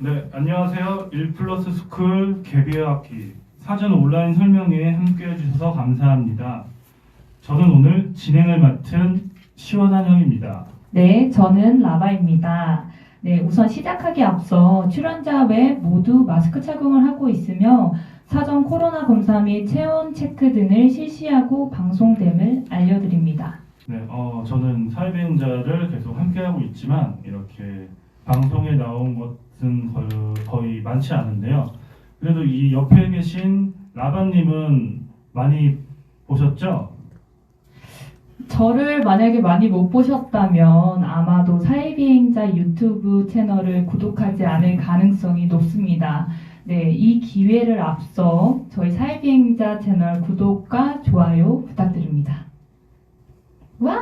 네, 안녕하세요. 1플러스 스쿨 개비어 학기 사전 온라인 설명회에 함께 해주셔서 감사합니다. 저는 오늘 진행을 맡은 시원한 형입니다. 네, 저는 라바입니다. 네, 우선 시작하기 앞서 출연자 외 모두 마스크 착용을 하고 있으며 사전 코로나 검사 및 체온 체크 등을 실시하고 방송됨을 알려드립니다. 네, 저는 사회비행자를 계속 함께하고 있지만 이렇게 방송에 나온 것은 거의 많지 않은데요. 그래도 이 옆에 계신 라바님은 많이 보셨죠? 저를 만약에 많이 못 보셨다면 아마도 사회비행자 유튜브 채널을 구독하지 않을 가능성이 높습니다. 네, 이 기회를 앞서 저희 사회비행자 채널 구독과 좋아요 부탁드립니다. 와!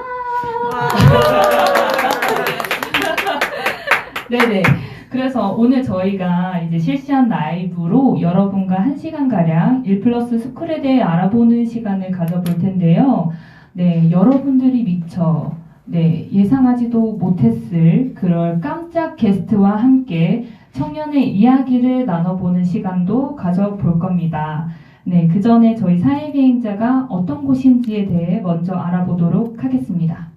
네네. 그래서 오늘 저희가 이제 실시한 라이브로 여러분과 1시간가량 1플러스 스쿨에 대해 알아보는 시간을 가져볼 텐데요. 네, 여러분들이 미처 예상하지도 못했을 그럴 깜짝 게스트와 함께 청년의 이야기를 나눠보는 시간도 가져볼 겁니다. 네, 그 전에 저희 사회비행자가 어떤 곳인지에 대해 먼저 알아보도록 하겠습니다.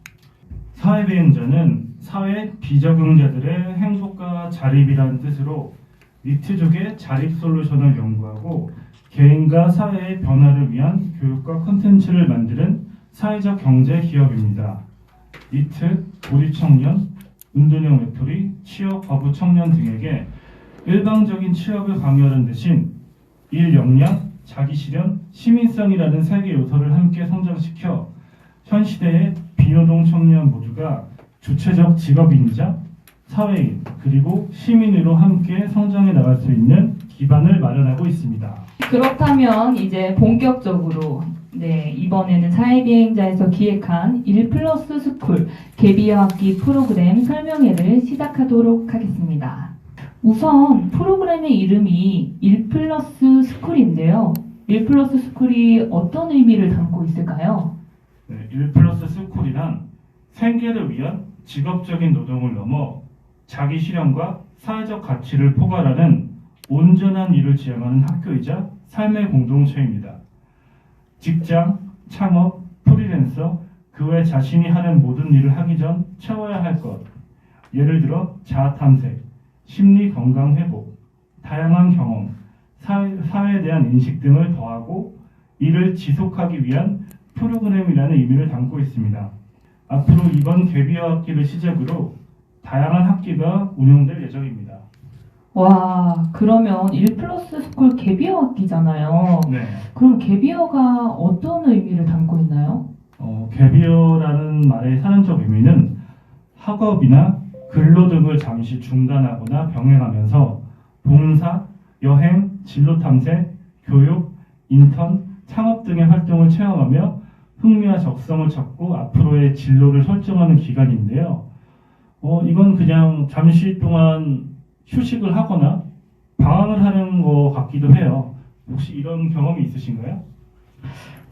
사회비행자는 사회 비적응자들의 행복과 자립이라는 뜻으로 니트족의 자립 솔루션을 연구하고 개인과 사회의 변화를 위한 교육과 콘텐츠를 만드는 사회적 경제 기업입니다. 니트, 고립 청년, 은둔형 외톨이, 취업 거부 청년 등에게 일방적인 취업을 강요하는 대신 일 역량, 자기 실현, 시민성이라는 세 개 요소를 함께 성장시켜 현 시대의 비노동 청년 모두가 주체적 직업인이자 사회인 그리고 시민으로 함께 성장해 나갈 수 있는 기반을 마련하고 있습니다. 그렇다면 이제 본격적으로 이번에는 사회비행자에서 기획한 1플러스 스쿨 개비어 학기 프로그램 설명회를 시작하도록 하겠습니다. 우선 프로그램의 이름이 1플러스 스쿨인데요. 1플러스 스쿨이 어떤 의미를 담고 있을까요? 1플러스 스쿨이란 생계를 위한 직업적인 노동을 넘어 자기 실현과 사회적 가치를 포괄하는 온전한 일을 지향하는 학교이자 삶의 공동체입니다. 직장, 창업, 프리랜서, 그 외 자신이 하는 모든 일을 하기 전 채워야 할 것, 예를 들어 자아 탐색, 심리 건강 회복, 다양한 경험, 사회에 대한 인식 등을 더하고 이를 지속하기 위한 프로그램이라는 의미를 담고 있습니다. 앞으로 이번 개비어 학기를 시작으로 다양한 학기가 운영될 예정입니다. 와, 그러면 1플러스 스쿨 개비어 학기잖아요. 네. 그럼 개비어가 어떤 의미를 담고 있나요? 개비어라는 말의 사전적 의미는 학업이나 근로 등을 잠시 중단하거나 병행하면서 봉사, 여행, 진로 탐색, 교육, 인턴, 창업 등의 활동을 체험하며 흥미와 적성을 찾고 앞으로의 진로를 설정하는 기간인데요. 이건 그냥 잠시 동안 휴식을 하거나 방황을 하는 것 같기도 해요. 혹시 이런 경험이 있으신가요?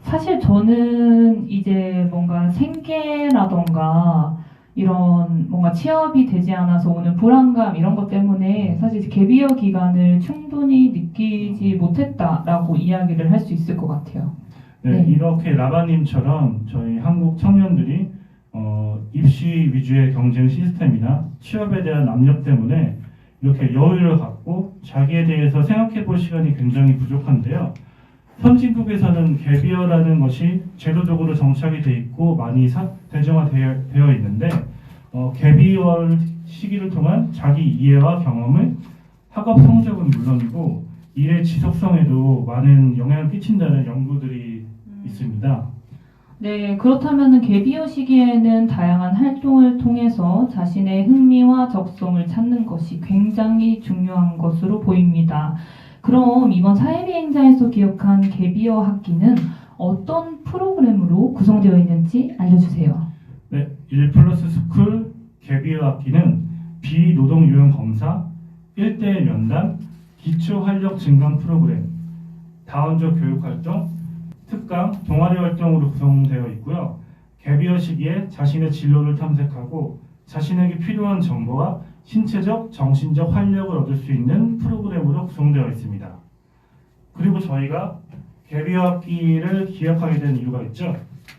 사실 저는 이제 뭔가 생계라던가 이런 뭔가 취업이 되지 않아서 오는 불안감 이런 것 때문에 사실 개비어 기간을 충분히 느끼지 못했다라고 이야기를 할 수 있을 것 같아요. 네, 이렇게 라바님처럼 저희 한국 청년들이 입시 위주의 경쟁 시스템이나 취업에 대한 압력 때문에 이렇게 여유를 갖고 자기에 대해서 생각해 볼 시간이 굉장히 부족한데요. 선진국에서는 개비어라는 것이 제도적으로 정착이 돼 있고 많이 대중화되어 있는데 개비어 시기를 통한 자기 이해와 경험을 학업 성적은 물론이고 일의 지속성에도 많은 영향을 끼친다는 연구들이 있습니다. 네, 그렇다면 개비어 시기에는 다양한 활동을 통해서 자신의 흥미와 적성을 찾는 것이 굉장히 중요한 것으로 보입니다. 그럼 이번 사회비행자에서 기획한 개비어 학기는 어떤 프로그램으로 구성되어 있는지 알려주세요. 네, 1플러스 스쿨 개비어 학기는 비노동 유형 검사, 1대1 면담, 기초 활력 증강 프로그램, 다원적 교육 활동, 특강, 동아리 활동으로 구성되어 있고요. 개비어 시기에 자신의 진로를 탐색하고 자신에게 필요한 정보와 신체적, 정신적 활력을 얻을 수 있는 프로그램으로 구성되어 있습니다. 그리고 저희가 개비학기를 기획하게 된 이유가 있죠?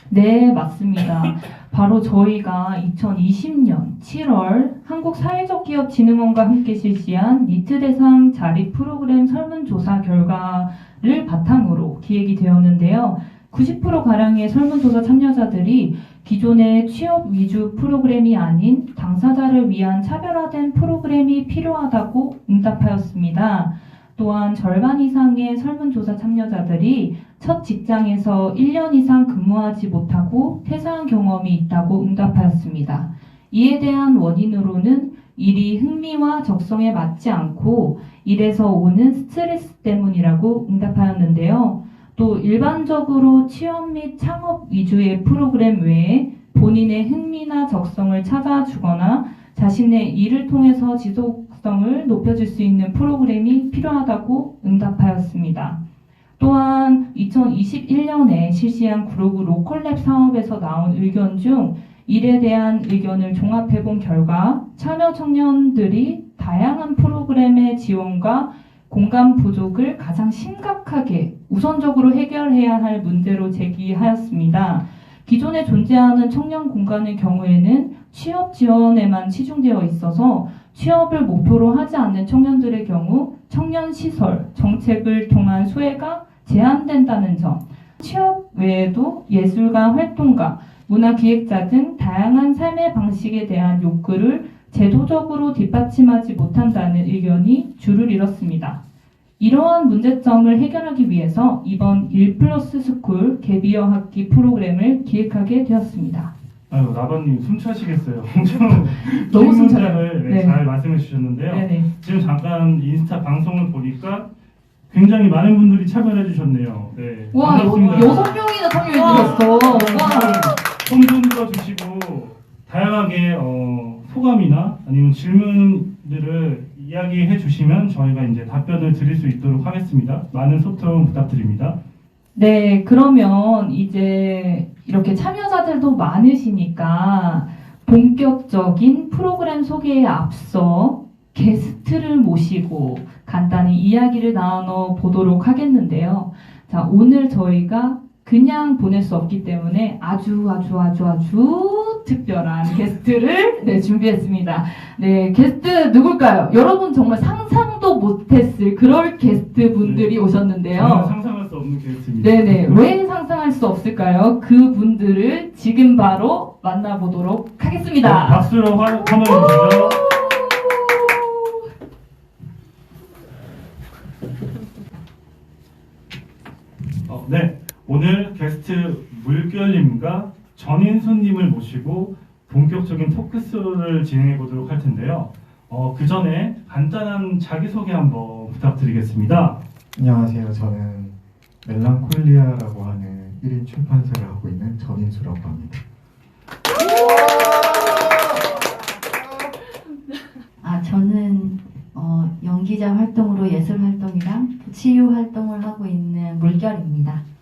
네, 맞습니다. 바로 저희가 2020년 7월 한국사회적기업진흥원과 함께 실시한 니트 대상 자립 프로그램 설문조사 결과를 바탕으로 기획이 되었는데요. 90%가량의 설문조사 참여자들이 기존의 취업 위주 프로그램이 아닌 당사자를 위한 차별화된 프로그램이 필요하다고 응답하였습니다. 또한 절반 이상의 설문조사 참여자들이 첫 직장에서 1년 이상 근무하지 못하고 퇴사한 경험이 있다고 응답하였습니다. 이에 대한 원인으로는 일이 흥미와 적성에 맞지 않고 일에서 오는 스트레스 때문이라고 응답하였는데요. 또 일반적으로 취업 및 창업 위주의 프로그램 외에 본인의 흥미나 적성을 찾아주거나 자신의 일을 통해서 지속성을 높여줄 수 있는 프로그램이 필요하다고 응답하였습니다. 또한 2021년에 실시한 그룹 로컬랩 사업에서 나온 의견 중 일에 대한 의견을 종합해본 결과 참여 청년들이 다양한 프로그램의 지원과 공간 부족을 가장 심각하게 우선적으로 해결해야 할 문제로 제기하였습니다. 기존에 존재하는 청년 공간의 경우에는 취업 지원에만 치중되어 있어서 취업을 목표로 하지 않는 청년들의 경우 청년 시설, 정책을 통한 수혜가 제한된다는 점, 취업 외에도 예술가, 활동가, 문화기획자 등 다양한 삶의 방식에 대한 욕구를 제도적으로 뒷받침하지 못한다는 의견이 주를 이뤘습니다. 이러한 문제점을 해결하기 위해서 이번 1플러스 스쿨 개비어 학기 프로그램을 기획하게 되었습니다. 아유, 나반님 숨차시겠어요. 엄청 너무 긴 숨차요. 문장을 네. 잘 말씀해 주셨는데요. 네네. 지금 잠깐 인스타 방송을 보니까 굉장히 많은 분들이 참여해 주셨네요. 네, 와, 반갑습니다. 6명이나 참여해 주셨어. 와. 손좀 들어주시고 다양하게 소감이나 아니면 질문들을 이야기해 주시면 저희가 이제 답변을 드릴 수 있도록 하겠습니다. 많은 소통 부탁드립니다. 네, 그러면 이제 이렇게 참여자들도 많으시니까 본격적인 프로그램 소개에 앞서 게스트를 모시고 간단히 이야기를 나눠 보도록 하겠는데요. 자, 오늘 저희가 그냥 보낼 수 없기 때문에 아주 특별한 게스트를 준비했습니다. 네, 게스트 누굴까요? 여러분 정말 상상도 못했을 그럴 게스트 분들이 정말 오셨는데요. 상상할 수 없는 게스트입니다. 네네, 왜 상상할 수 없을까요? 그 분들을 지금 바로 만나보도록 하겠습니다. 박수로 환호해 주시죠. 네, 오늘 게스트 물결님과 전인수님을 모시고 본격적인 토크쇼를 진행해 보도록 할 텐데요. 그 전에 간단한 자기소개 한번 부탁드리겠습니다. 안녕하세요. 저는 멜랑콜리아라고 하는 1인 출판사를 하고 있는 전인수라고 합니다. 저는 연기자 활동으로 예술 활동이랑 치유 활동을 하고 있는 물결입니다.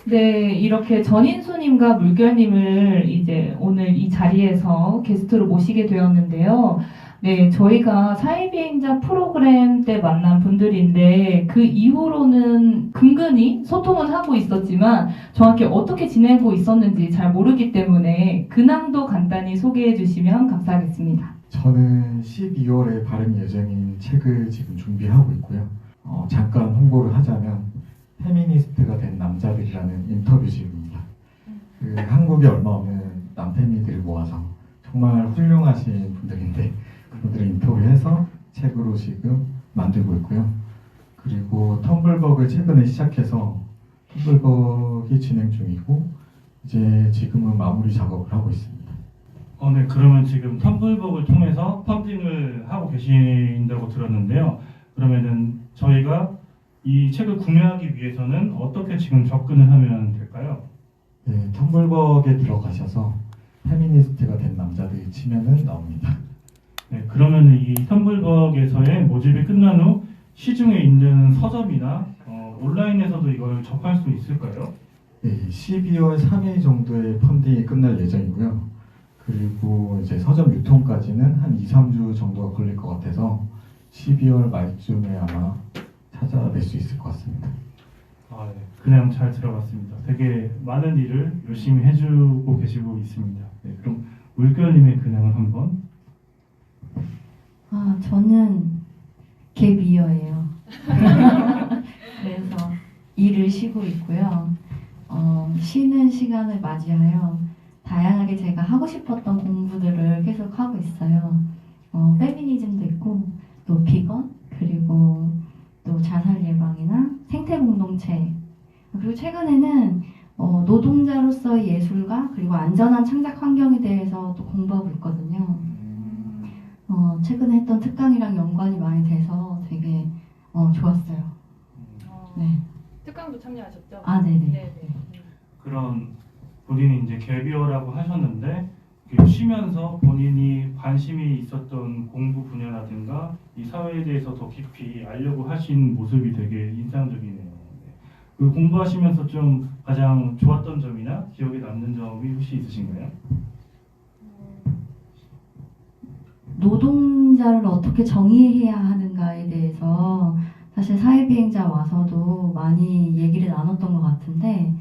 네, 이렇게 전인수님과 물결님을 이제 오늘 이 자리에서 게스트로 모시게 되었는데요. 네, 저희가 사회비행자 프로그램 때 만난 분들인데 그 이후로는 근근히 소통은 하고 있었지만 정확히 어떻게 지내고 있었는지 잘 모르기 때문에 근황도 간단히 소개해 주시면 감사하겠습니다. 저는 12월에 발행 예정인 책을 지금 준비하고 있고요. 잠깐 홍보를 하자면 페미니스트가 된 남자들이라는 인터뷰집입니다. 그 한국에 얼마 없는 남페미들을 모아서 정말 훌륭하신 분들인데 그분들을 인터뷰해서 책으로 지금 만들고 있고요. 그리고 텀블벅을 최근에 시작해서 텀블벅이 진행 중이고 이제 지금은 마무리 작업을 하고 있습니다. 네, 그러면 지금 텀블벅을 통해서 펀딩을 하고 계신다고 들었는데요. 그러면은 저희가 이 책을 구매하기 위해서는 어떻게 지금 접근을 하면 될까요? 네, 텀블벅에 들어가셔서 페미니스트가 된 남자들이 치면은 나옵니다. 네, 그러면 이 텀블벅에서의 모집이 끝난 후 시중에 있는 서점이나 온라인에서도 이걸 접할 수 있을까요? 네, 12월 3일 정도에 펀딩이 끝날 예정이고요. 그리고 이제 서점 유통까지는 한 2, 3주 정도가 걸릴 것 같아서 12월 말쯤에 아마 찾아낼 수 있을 것 같습니다. 아, 네. 그냥 잘 들어봤습니다. 되게 많은 일을 열심히 해주고 계시고 있습니다. 네, 그럼 물결님의 근황을 한번. 저는 갭이어예요. 그래서 일을 쉬고 있고요. 쉬는 시간을 맞이하여 다양하게 제가 하고 싶었던 공부들을 계속 하고 있어요. 페미니즘도 있고, 또 비건, 그리고 또 자살 예방이나 생태 공동체, 그리고 최근에는 노동자로서의 예술가, 그리고 안전한 창작 환경에 대해서 또 공부하고 있거든요. 최근에 했던 특강이랑 연관이 많이 돼서 되게 좋았어요. 네. 특강도 참여하셨죠? 네네. 네네. 그런 본인이 이제 갭이어라고 하셨는데 이렇게 쉬면서 본인이 관심이 있었던 공부 분야라든가 이 사회에 대해서 더 깊이 알려고 하신 모습이 되게 인상적이네요. 네. 그 공부하시면서 좀 가장 좋았던 점이나 기억에 남는 점이 혹시 있으신가요? 노동자를 어떻게 정의해야 하는가에 대해서 사실 사회비행자 와서도 많이 얘기를 나눴던 것 같은데,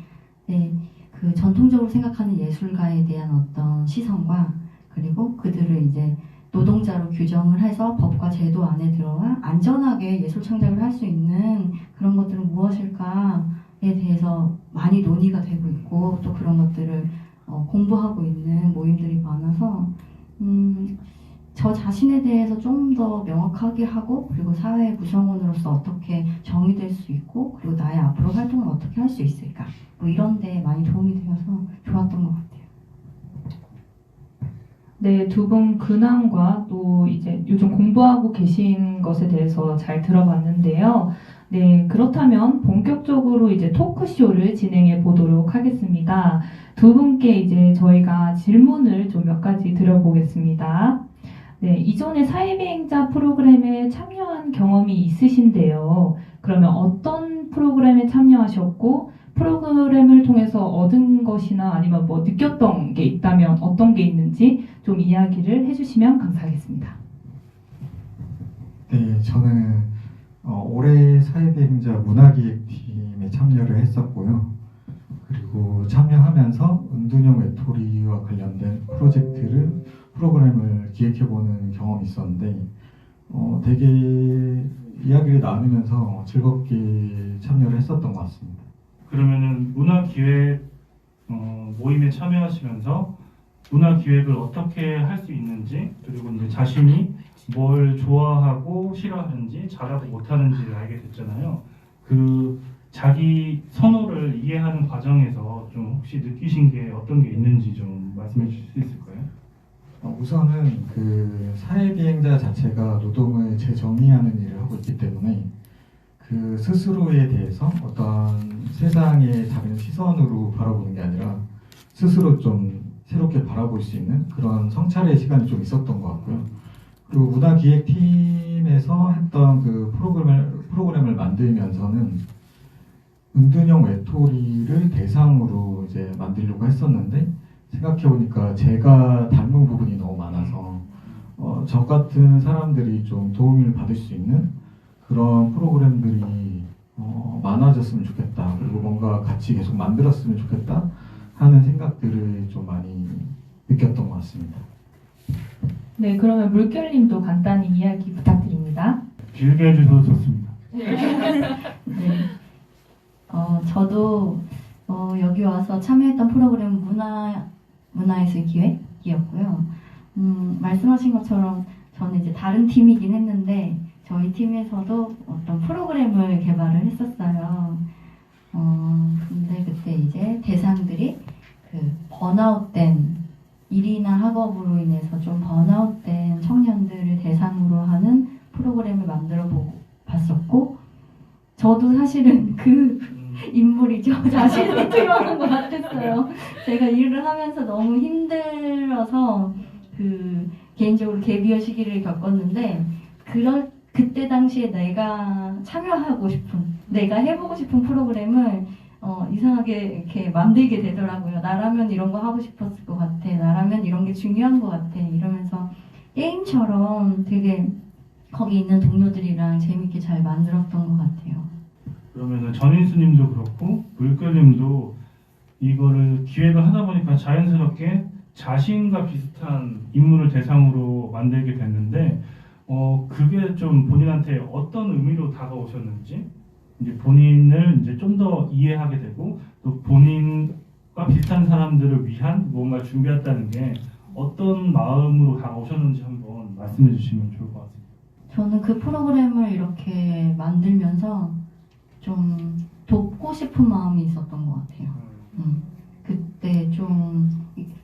네, 그 전통적으로 생각하는 예술가에 대한 어떤 시선과 그리고 그들을 이제 노동자로 규정을 해서 법과 제도 안에 들어와 안전하게 예술 창작을 할 수 있는 그런 것들은 무엇일까에 대해서 많이 논의가 되고 있고, 또 그런 것들을 공부하고 있는 모임들이 많아서 저 자신에 대해서 좀 더 명확하게 하고, 그리고 사회 구성원으로서 어떻게 정의될 수 있고, 그리고 나의 앞으로 활동을 어떻게 할 수 있을까, 뭐 이런 데 많이 도움이 되어서 좋았던 것 같아요. 네, 두 분 근황과 또 이제 요즘 공부하고 계신 것에 대해서 잘 들어봤는데요. 네, 그렇다면 본격적으로 이제 토크쇼를 진행해 보도록 하겠습니다. 두 분께 이제 저희가 질문을 좀 몇 가지 드려보겠습니다. 네, 이전에 사회비행자 프로그램에 참여한 경험이 있으신데요. 그러면 어떤 프로그램에 참여하셨고, 프로그램을 통해서 얻은 것이나 아니면 뭐 느꼈던 게 있다면 어떤 게 있는지 좀 이야기를 해주시면 감사하겠습니다. 네, 저는 올해 사회비행자 문화기획팀에 참여를 했었고요. 그리고 참여하면서 은둔형 외톨이와 관련된 프로그램을 기획해보는 경험이 있었는데 되게 이야기를 나누면서 즐겁게 참여를 했었던 것 같습니다. 그러면은 문화기획 모임에 참여하시면서 문화기획을 어떻게 할 수 있는지, 그리고 이제 자신이 뭘 좋아하고 싫어하는지, 잘하고 못하는지를 알게 됐잖아요. 그 자기 선호를 이해하는 과정에서 좀 혹시 느끼신 게 어떤 게 있는지 좀 말씀해 주실 수 있을까요? 우선은 그 사회비행자 자체가 노동을 재정의하는 일을 하고 있기 때문에 그 스스로에 대해서 어떤 세상의 다른 시선으로 바라보는 게 아니라 스스로 좀 새롭게 바라볼 수 있는 그런 성찰의 시간이 좀 있었던 것 같고요. 그리고 문화기획팀에서 했던 그 프로그램을 만들면서는 은둔형 외톨이를 대상으로 이제 만들려고 했었는데, 생각해보니까 제가 닮은 부분이 너무 많아서 저 같은 사람들이 좀 도움을 받을 수 있는 그런 프로그램들이 많아졌으면 좋겠다, 그리고 뭔가 같이 계속 만들었으면 좋겠다 하는 생각들을 좀 많이 느꼈던 것 같습니다. 네, 그러면 물결님도 간단히 이야기 부탁드립니다. 길게 해주셔도 좋습니다. 네. 저도 여기 와서 참여했던 프로그램은 문화예술 기획이었고요. 말씀하신 것처럼 저는 이제 다른 팀이긴 했는데 저희 팀에서도 어떤 프로그램을 개발을 했었어요. 근데 그때 이제 대상들이 그 번아웃된 일이나 학업으로 인해서 좀 번아웃된 청년들을 대상으로 하는 프로그램을 만들어 봤었고, 저도 사실은 그 인물이죠. 자신이 필요한 것 같았어요. 제가 일을 하면서 너무 힘들어서 개인적으로 갭이어 시기를 겪었는데, 그때 당시에 내가 참여하고 싶은, 내가 해보고 싶은 프로그램을 이상하게 이렇게 만들게 되더라고요. 나라면 이런 거 하고 싶었을 것 같아. 나라면 이런 게 중요한 것 같아. 이러면서 게임처럼 되게 거기 있는 동료들이랑 재밌게 잘 만들었던 것 같아요. 그러면은 전인수님도 그렇고 물결님도 이거를 기획을 하다 보니까 자연스럽게 자신과 비슷한 인물을 대상으로 만들게 됐는데 그게 좀 본인한테 어떤 의미로 다가오셨는지 이제 본인을 이제 좀 더 이해하게 되고 또 본인과 비슷한 사람들을 위한 뭔가 준비했다는 게 어떤 마음으로 다가오셨는지 한번 말씀해 주시면 좋을 것 같습니다. 저는 그 프로그램을 이렇게 만들면서 좀 돕고 싶은 마음이 있었던 것 같아요. 그때 좀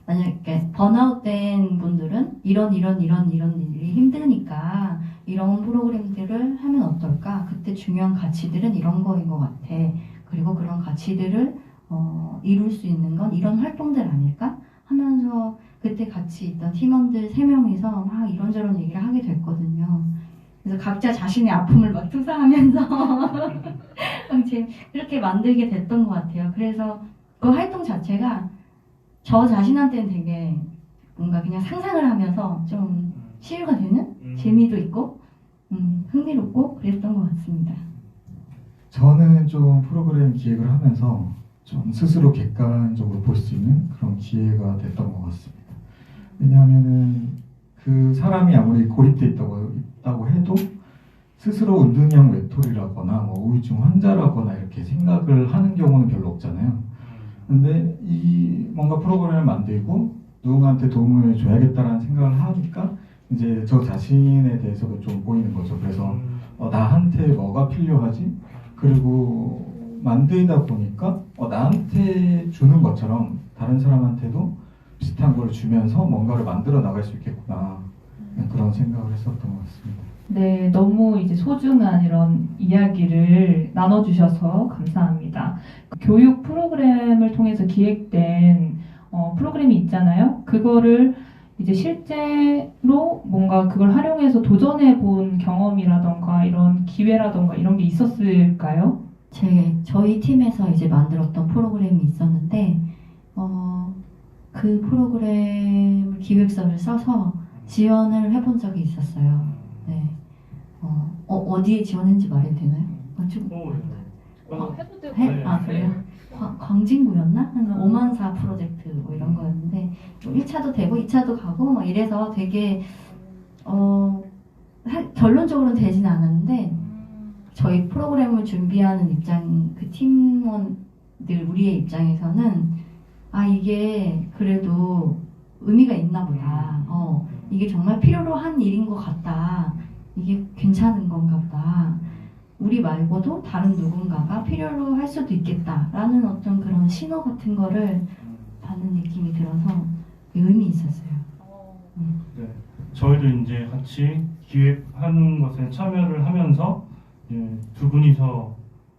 만약에 번아웃된 분들은 이런 일이 힘드니까 이런 프로그램들을 하면 어떨까? 그때 중요한 가치들은 이런 거인 것 같아. 그리고 그런 가치들을 이룰 수 있는 건 이런 활동들 아닐까? 하면서 그때 같이 있던 팀원들 3명이서 막 이런저런 얘기를 하게 됐거든요. 그래서 각자 자신의 아픔을 막 투사하면서 그렇게 만들게 됐던 것 같아요. 그래서 그 활동 자체가 저 자신한테는 되게 뭔가 그냥 상상을 하면서 좀 치유가 되는 재미도 있고 흥미롭고 그랬던 것 같습니다. 저는 좀 프로그램 기획을 하면서 좀 스스로 객관적으로 볼 수 있는 그런 기회가 됐던 것 같습니다. 왜냐하면은 그 사람이 아무리 고립돼 있다고 해도 스스로 운동형 외톨이라거나 뭐 우울증 환자라거나 이렇게 생각을 하는 경우는 별로 없잖아요. 근데 이 뭔가 프로그램을 만들고 누군가한테 도움을 줘야겠다라는 생각을 하니까 이제 저 자신에 대해서도 좀 보이는 거죠. 그래서 나한테 뭐가 필요하지? 그리고 만들다 보니까 나한테 주는 것처럼 다른 사람한테도 비슷한 걸 주면서 뭔가를 만들어 나갈 수 있겠구나 그런 생각을 했었던 것 같습니다. 네, 너무 이제 소중한 이런 이야기를 나눠주셔서 감사합니다. 교육 프로그램을 통해서 기획된 프로그램이 있잖아요. 그거를 이제 실제로 뭔가 그걸 활용해서 도전해 본 경험이라던가 이런 기회라던가 이런 게 있었을까요? 저희 팀에서 이제 만들었던 프로그램이 있었는데 그 프로그램 기획서를 써서 지원을 해본 적이 있었어요. 네. 어디에 지원했는지 말해도 되나요? 해도 되고. 그래요? 광진구였나? 한 5만4 프로젝트 뭐 이런 거였는데 1차도 되고 2차도 가고 막 이래서 되게 결론적으로는 되진 않았는데 저희 프로그램을 준비하는 그 팀원들 우리의 입장에서는 이게 그래도 의미가 있나 보다. 이게 정말 필요로 한 일인 것 같다. 이게 괜찮은 건가 보다. 우리 말고도 다른 누군가가 필요로 할 수도 있겠다라는 어떤 그런 신호 같은 거를 받는 느낌이 들어서 의미 있었어요. 네, 저희도 이제 같이 기획하는 것에 참여를 하면서 두 분이서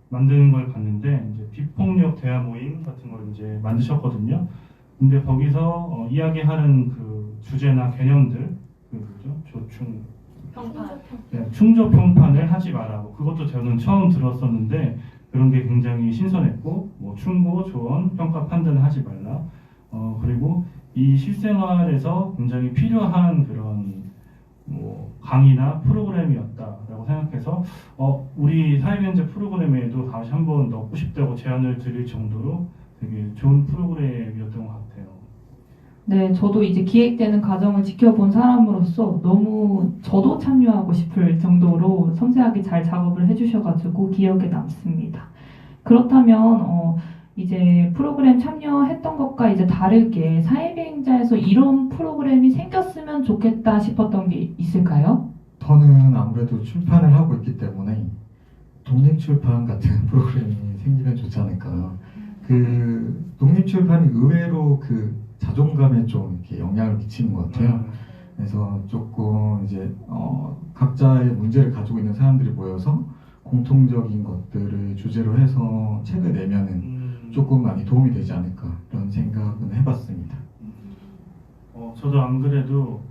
만드는 걸 봤는데 이제 비폭력 대화 모임 같은 걸 이제 만드셨거든요. 근데 거기서 이야기하는 그 주제나 개념들 조충 충족 평판을 하지 말라고 그것도 저는 처음 들었었는데 그런 게 굉장히 신선했고 뭐 충고, 조언, 평가, 판단을 하지 말라. 그리고 이 실생활에서 굉장히 필요한 그런 뭐 강의나 프로그램이었다라고 생각해서 우리 사회경제 프로그램에도 다시 한번 넣고 싶다고 제안을 드릴 정도로 되게 좋은 프로그램이었던 것 같아요. 네, 저도 이제 기획되는 과정을 지켜본 사람으로서 너무 저도 참여하고 싶을 정도로 섬세하게 잘 작업을 해주셔가지고 기억에 남습니다. 그렇다면 이제 프로그램 참여했던 것과 이제 다르게 사회비행자에서 이런 프로그램이 생겼으면 좋겠다 싶었던 게 있을까요? 저는 아무래도 출판을 하고 있기 때문에 독립출판 같은 프로그램이 생기면 좋지 않을까. 그 독립출판이 의외로 그 자존감에 좀 이렇게 영향을 미치는 것 같아요. 그래서 조금 이제 각자의 문제를 가지고 있는 사람들이 모여서 공통적인 것들을 주제로 해서 책을 내면은 조금 많이 도움이 되지 않을까 이런 생각은 해봤습니다. 저도 안 그래도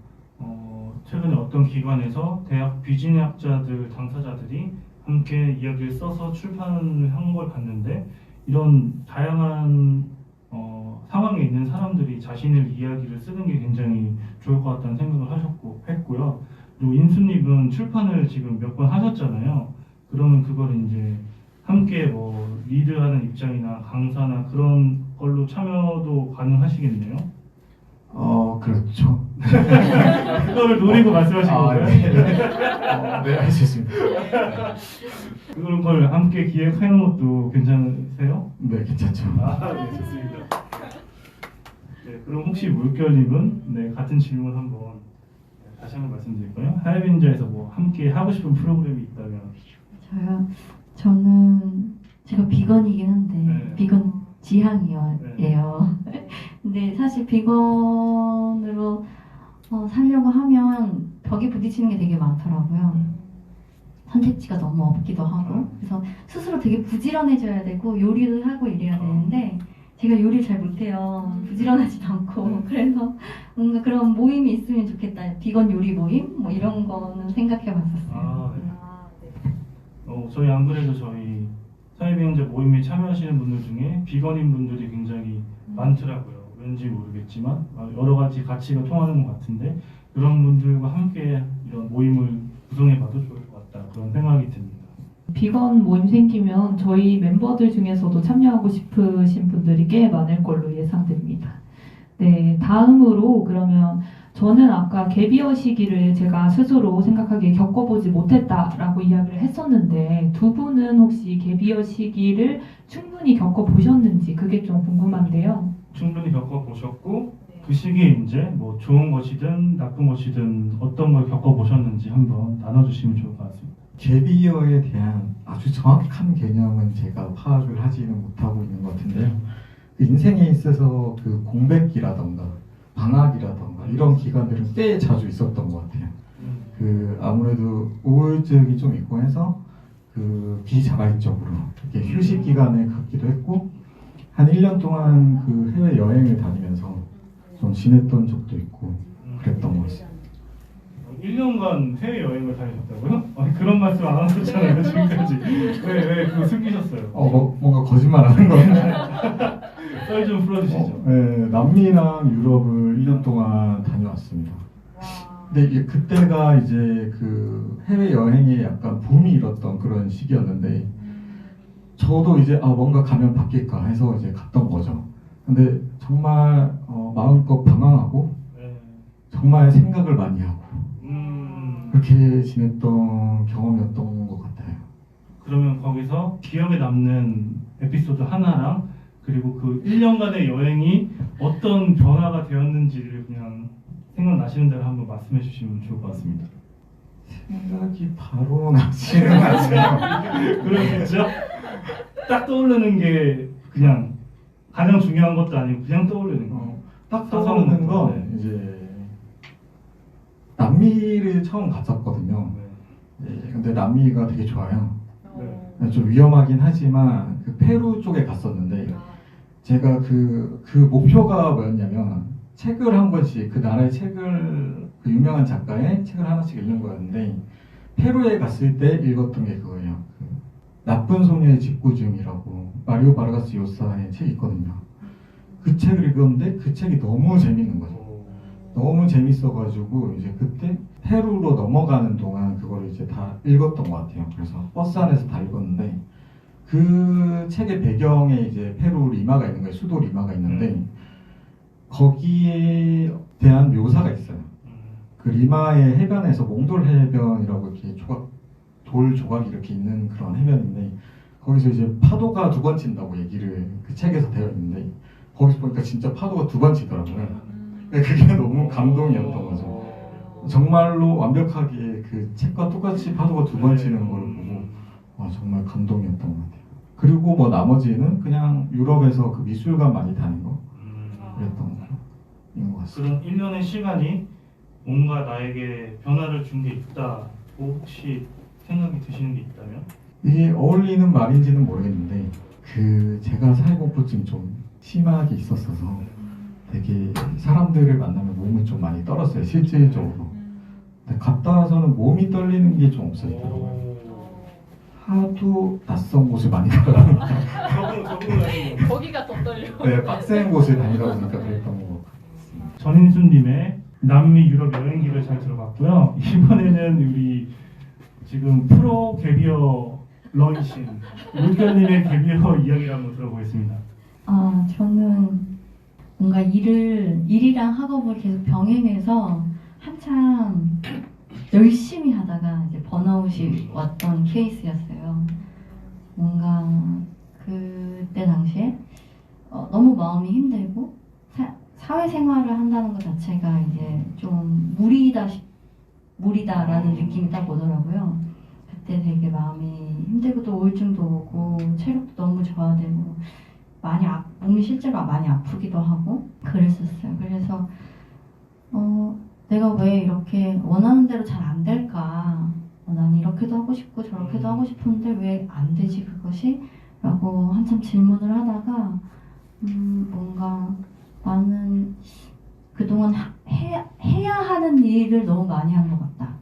최근에 어떤 기관에서 대학 비진학자들 당사자들이 함께 이야기를 써서 출판을 한 걸 봤는데 이런 다양한 상황에 있는 사람들이 자신의 이야기를 쓰는 게 굉장히 좋을 것 같다는 생각을 했고요. 그리고 인수님은 출판을 지금 몇 번 하셨잖아요. 그러면 그걸 이제 함께 뭐 리드하는 입장이나 강사나 그런 걸로 참여도 가능하시겠네요. 그렇죠. 그걸 노리고 말씀하신 거예요? 네, 할 수 있습니다. 그런 걸 함께 기획하는 것도 괜찮으세요? 네, 괜찮죠. 네, 좋습니다. 네, 그럼 혹시 물결님은 네, 같은 질문 한번 다시 한번 말씀드릴까요? 하이벤저에서 뭐 함께 하고 싶은 프로그램이 있다면 저는 제가 비건이긴 한데 네. 비건 지향이에요. 근데 사실 비건으로 살려고 하면 벽에 부딪히는 게 되게 많더라고요. 선택지가 너무 없기도 하고 그래서 스스로 되게 부지런해져야 되고 요리를 하고 이래야 되는데 제가 요리를 잘 못해요. 부지런하지도 않고 그래서 뭔가 그런 모임이 있으면 좋겠다. 비건 요리 모임 뭐 이런 거는 생각해봤었어요. 저희 안 그래도 저희 사회비행자 모임에 참여하시는 분들 중에 비건인 분들이 굉장히 많더라고요. 왠지 모르겠지만 여러 가지 가치가 통하는 것 같은데 그런 분들과 함께 이런 모임을 구성해봐도 좋을 것 같다 그런 생각이 듭니다. 비건 모임 생기면 저희 멤버들 중에서도 참여하고 싶으신 분들이 꽤 많을 걸로 예상됩니다. 네, 다음으로 그러면 저는 아까 갭이어 시기를 제가 스스로 생각하기에 겪어보지 못했다라고 이야기를 했었는데 두 분은 혹시 갭이어 시기를 충분히 겪어보셨는지 그게 좀 궁금한데요. 충분히 겪어보셨고 그 시기에 이제 뭐 좋은 것이든 나쁜 것이든 어떤 걸 겪어보셨는지 한번 나눠주시면 좋을 것 같습니다. 갭이어에 대한 아주 정확한 개념은 제가 파악을 하지는 못하고 있는 것 같은데요. 인생에 있어서 그 공백기라던가 방학이라던가 이런 기간들은 꽤 자주 있었던 것 같아요. 그 아무래도 우울증이 좀 있고 해서 그 비자발적으로 이렇게 휴식 기간을 갖기도 했고 한 1년 동안 그 해외 여행을 다니면서 좀 지냈던 적도 있고 그랬던 것 같습니다. 1년간 해외여행을 다니셨다고요? 아니, 그런 말씀 안 하셨잖아요 지금까지. 왜 그거 숨기셨어요? 뭔가 거짓말하는 거예요. 썰 좀 풀어주시죠. 네, 남미랑 유럽을 1년 동안 다녀왔습니다. 근데 이게 그때가 이제 그 해외 여행에 약간 붐이 일었던 그런 시기였는데 저도 이제 뭔가 가면 바뀔까 해서 이제 갔던 거죠. 근데 정말 마음껏 방황하고 정말 생각을 많이 하고 그렇게 지냈던 경험이었던 것 같아요. 그러면 거기서 기억에 남는 에피소드 하나랑 그리고 그 1년간의 여행이 어떤 변화가 되었는지를 그냥 생각나시는 대로 한번 말씀해 주시면 좋을 것 같습니다. 생각이 바로 나지는 않아요. 그러겠죠? 딱 떠오르는 게 그냥 가장 중요한 것도 아니고 그냥 떠오르는 거. 딱 떠오르는 건 네. 이제 남미를 처음 갔었거든요. 근데 남미가 되게 좋아요. 좀 위험하긴 하지만 그 페루 쪽에 갔었는데 제가 그 목표가 뭐였냐면 책을 한 권씩 그 나라의 책을 그 유명한 작가의 책을 하나씩 읽는 거였는데 페루에 갔을 때 읽었던 게 그거예요. 그 나쁜 소녀의 직구중이라고 마리오 바르가스 요사의 책이 있거든요. 그 책을 읽었는데 그 책이 너무 재밌는 거죠. 너무 재밌어가지고 이제 그때 페루로 넘어가는 동안 그거를 이제 다 읽었던 것 같아요. 그래서 버스 안에서 다 읽었는데 그 책의 배경에 이제 페루 리마가 있는 거예요. 수도 리마가 있는데 거기에 대한 묘사가 있어요. 그 리마의 해변에서 몽돌 해변이라고 이렇게 돌 조각이 이렇게 있는 그런 해변인데 거기서 이제 파도가 2번 친다고 얘기를 그 책에서 되어 있는데 거기서 보니까 진짜 파도가 2번 치더라고요. 그게 너무 감동이었던 거죠. 정말로 완벽하게 그 책과 똑같이 파도가 2번 치는 걸 보고 정말 감동이었던 것 같아요. 그리고 뭐 나머지는 그냥 유럽에서 그 미술관 많이 다닌 거 그랬던 거인 것 같습니다. 그런 1년의 시간이 뭔가 나에게 변화를 준 게 있다고 혹시 생각이 드시는 게 있다면? 이게 어울리는 말인지는 모르겠는데 그 제가 사회공포증이 좀 심하게 있었어서 되게 사람들을 만나면 몸이 좀 많이 떨었어요. 실질적으로. 근데 갔다 와서는 몸이 떨리는 게 좀 없어지더라고요. 하도 낯선 곳을 많이 가요. 거기가 더 떨려. 네, 빡센 곳을 다니다 보니까 그랬던 것 같습니다. 전인수님의 남미 유럽 여행기를 잘 들어봤고요. 이번에는 우리 지금 프로 개비어 러이신 물결님의 개비어 이야기를 한번 들어보겠습니다. 저는 뭔가 일이랑 학업을 계속 병행해서 한참 열심히 하다가 이제 번아웃이 왔던 케이스였어요. 뭔가 그때 당시에 너무 마음이 힘들고 사회생활을 한다는 것 자체가 이제 좀 무리다라는 느낌이 딱 오더라고요. 그때 되게 마음이 힘들고 또 우울증도 오고 체력도 너무 저하되고 몸이 실제로 많이 아프기도 하고 그랬었어요. 그래서 내가 왜 이렇게 원하는 대로 잘 안 될까? 난 이렇게도 하고 싶고 저렇게도 하고 싶은데 왜 안 되지 그것이? 라고 한참 질문을 하다가 뭔가 나는 그동안 해야 하는 일을 너무 많이 한 것 같다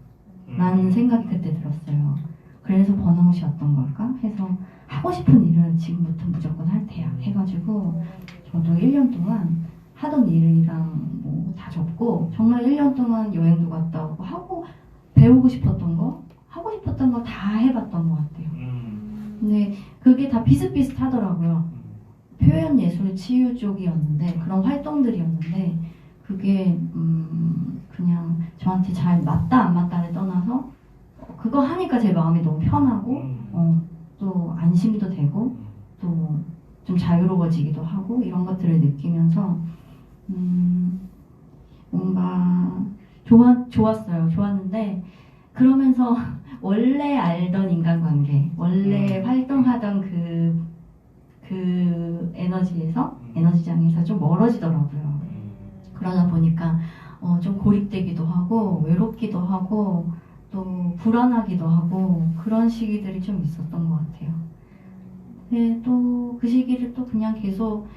라는 생각이 그때 들었어요. 그래서 번아웃이 왔던 걸까 해서 하고 싶은 일을 지금부터 무조건 할 테야 해가지고 저도 1년 동안 하던 일이랑 뭐 다 접고 정말 1년 동안 여행도 갔다 오고 하고 배우고 싶었던 거 하고 싶었던 거 다 해봤던 것 같아요. 근데 그게 다 비슷비슷하더라고요. 표현 예술 치유 쪽이었는데 그런 활동들이었는데 그게 그냥 저한테 잘 맞다 안 맞다를 떠나서 그거 하니까 제 마음이 너무 편하고 또 안심도 되고 또 좀 자유로워지기도 하고 이런 것들을 느끼면서 뭔가 좋았어요. 좋았는데 그러면서 원래 알던 인간관계, 원래 활동하던 그 에너지장에서 좀 멀어지더라고요. 그러다 보니까 좀 고립되기도 하고 외롭기도 하고 또 불안하기도 하고 그런 시기들이 좀 있었던 것 같아요. 근데 또 그 시기를 또 그냥 계속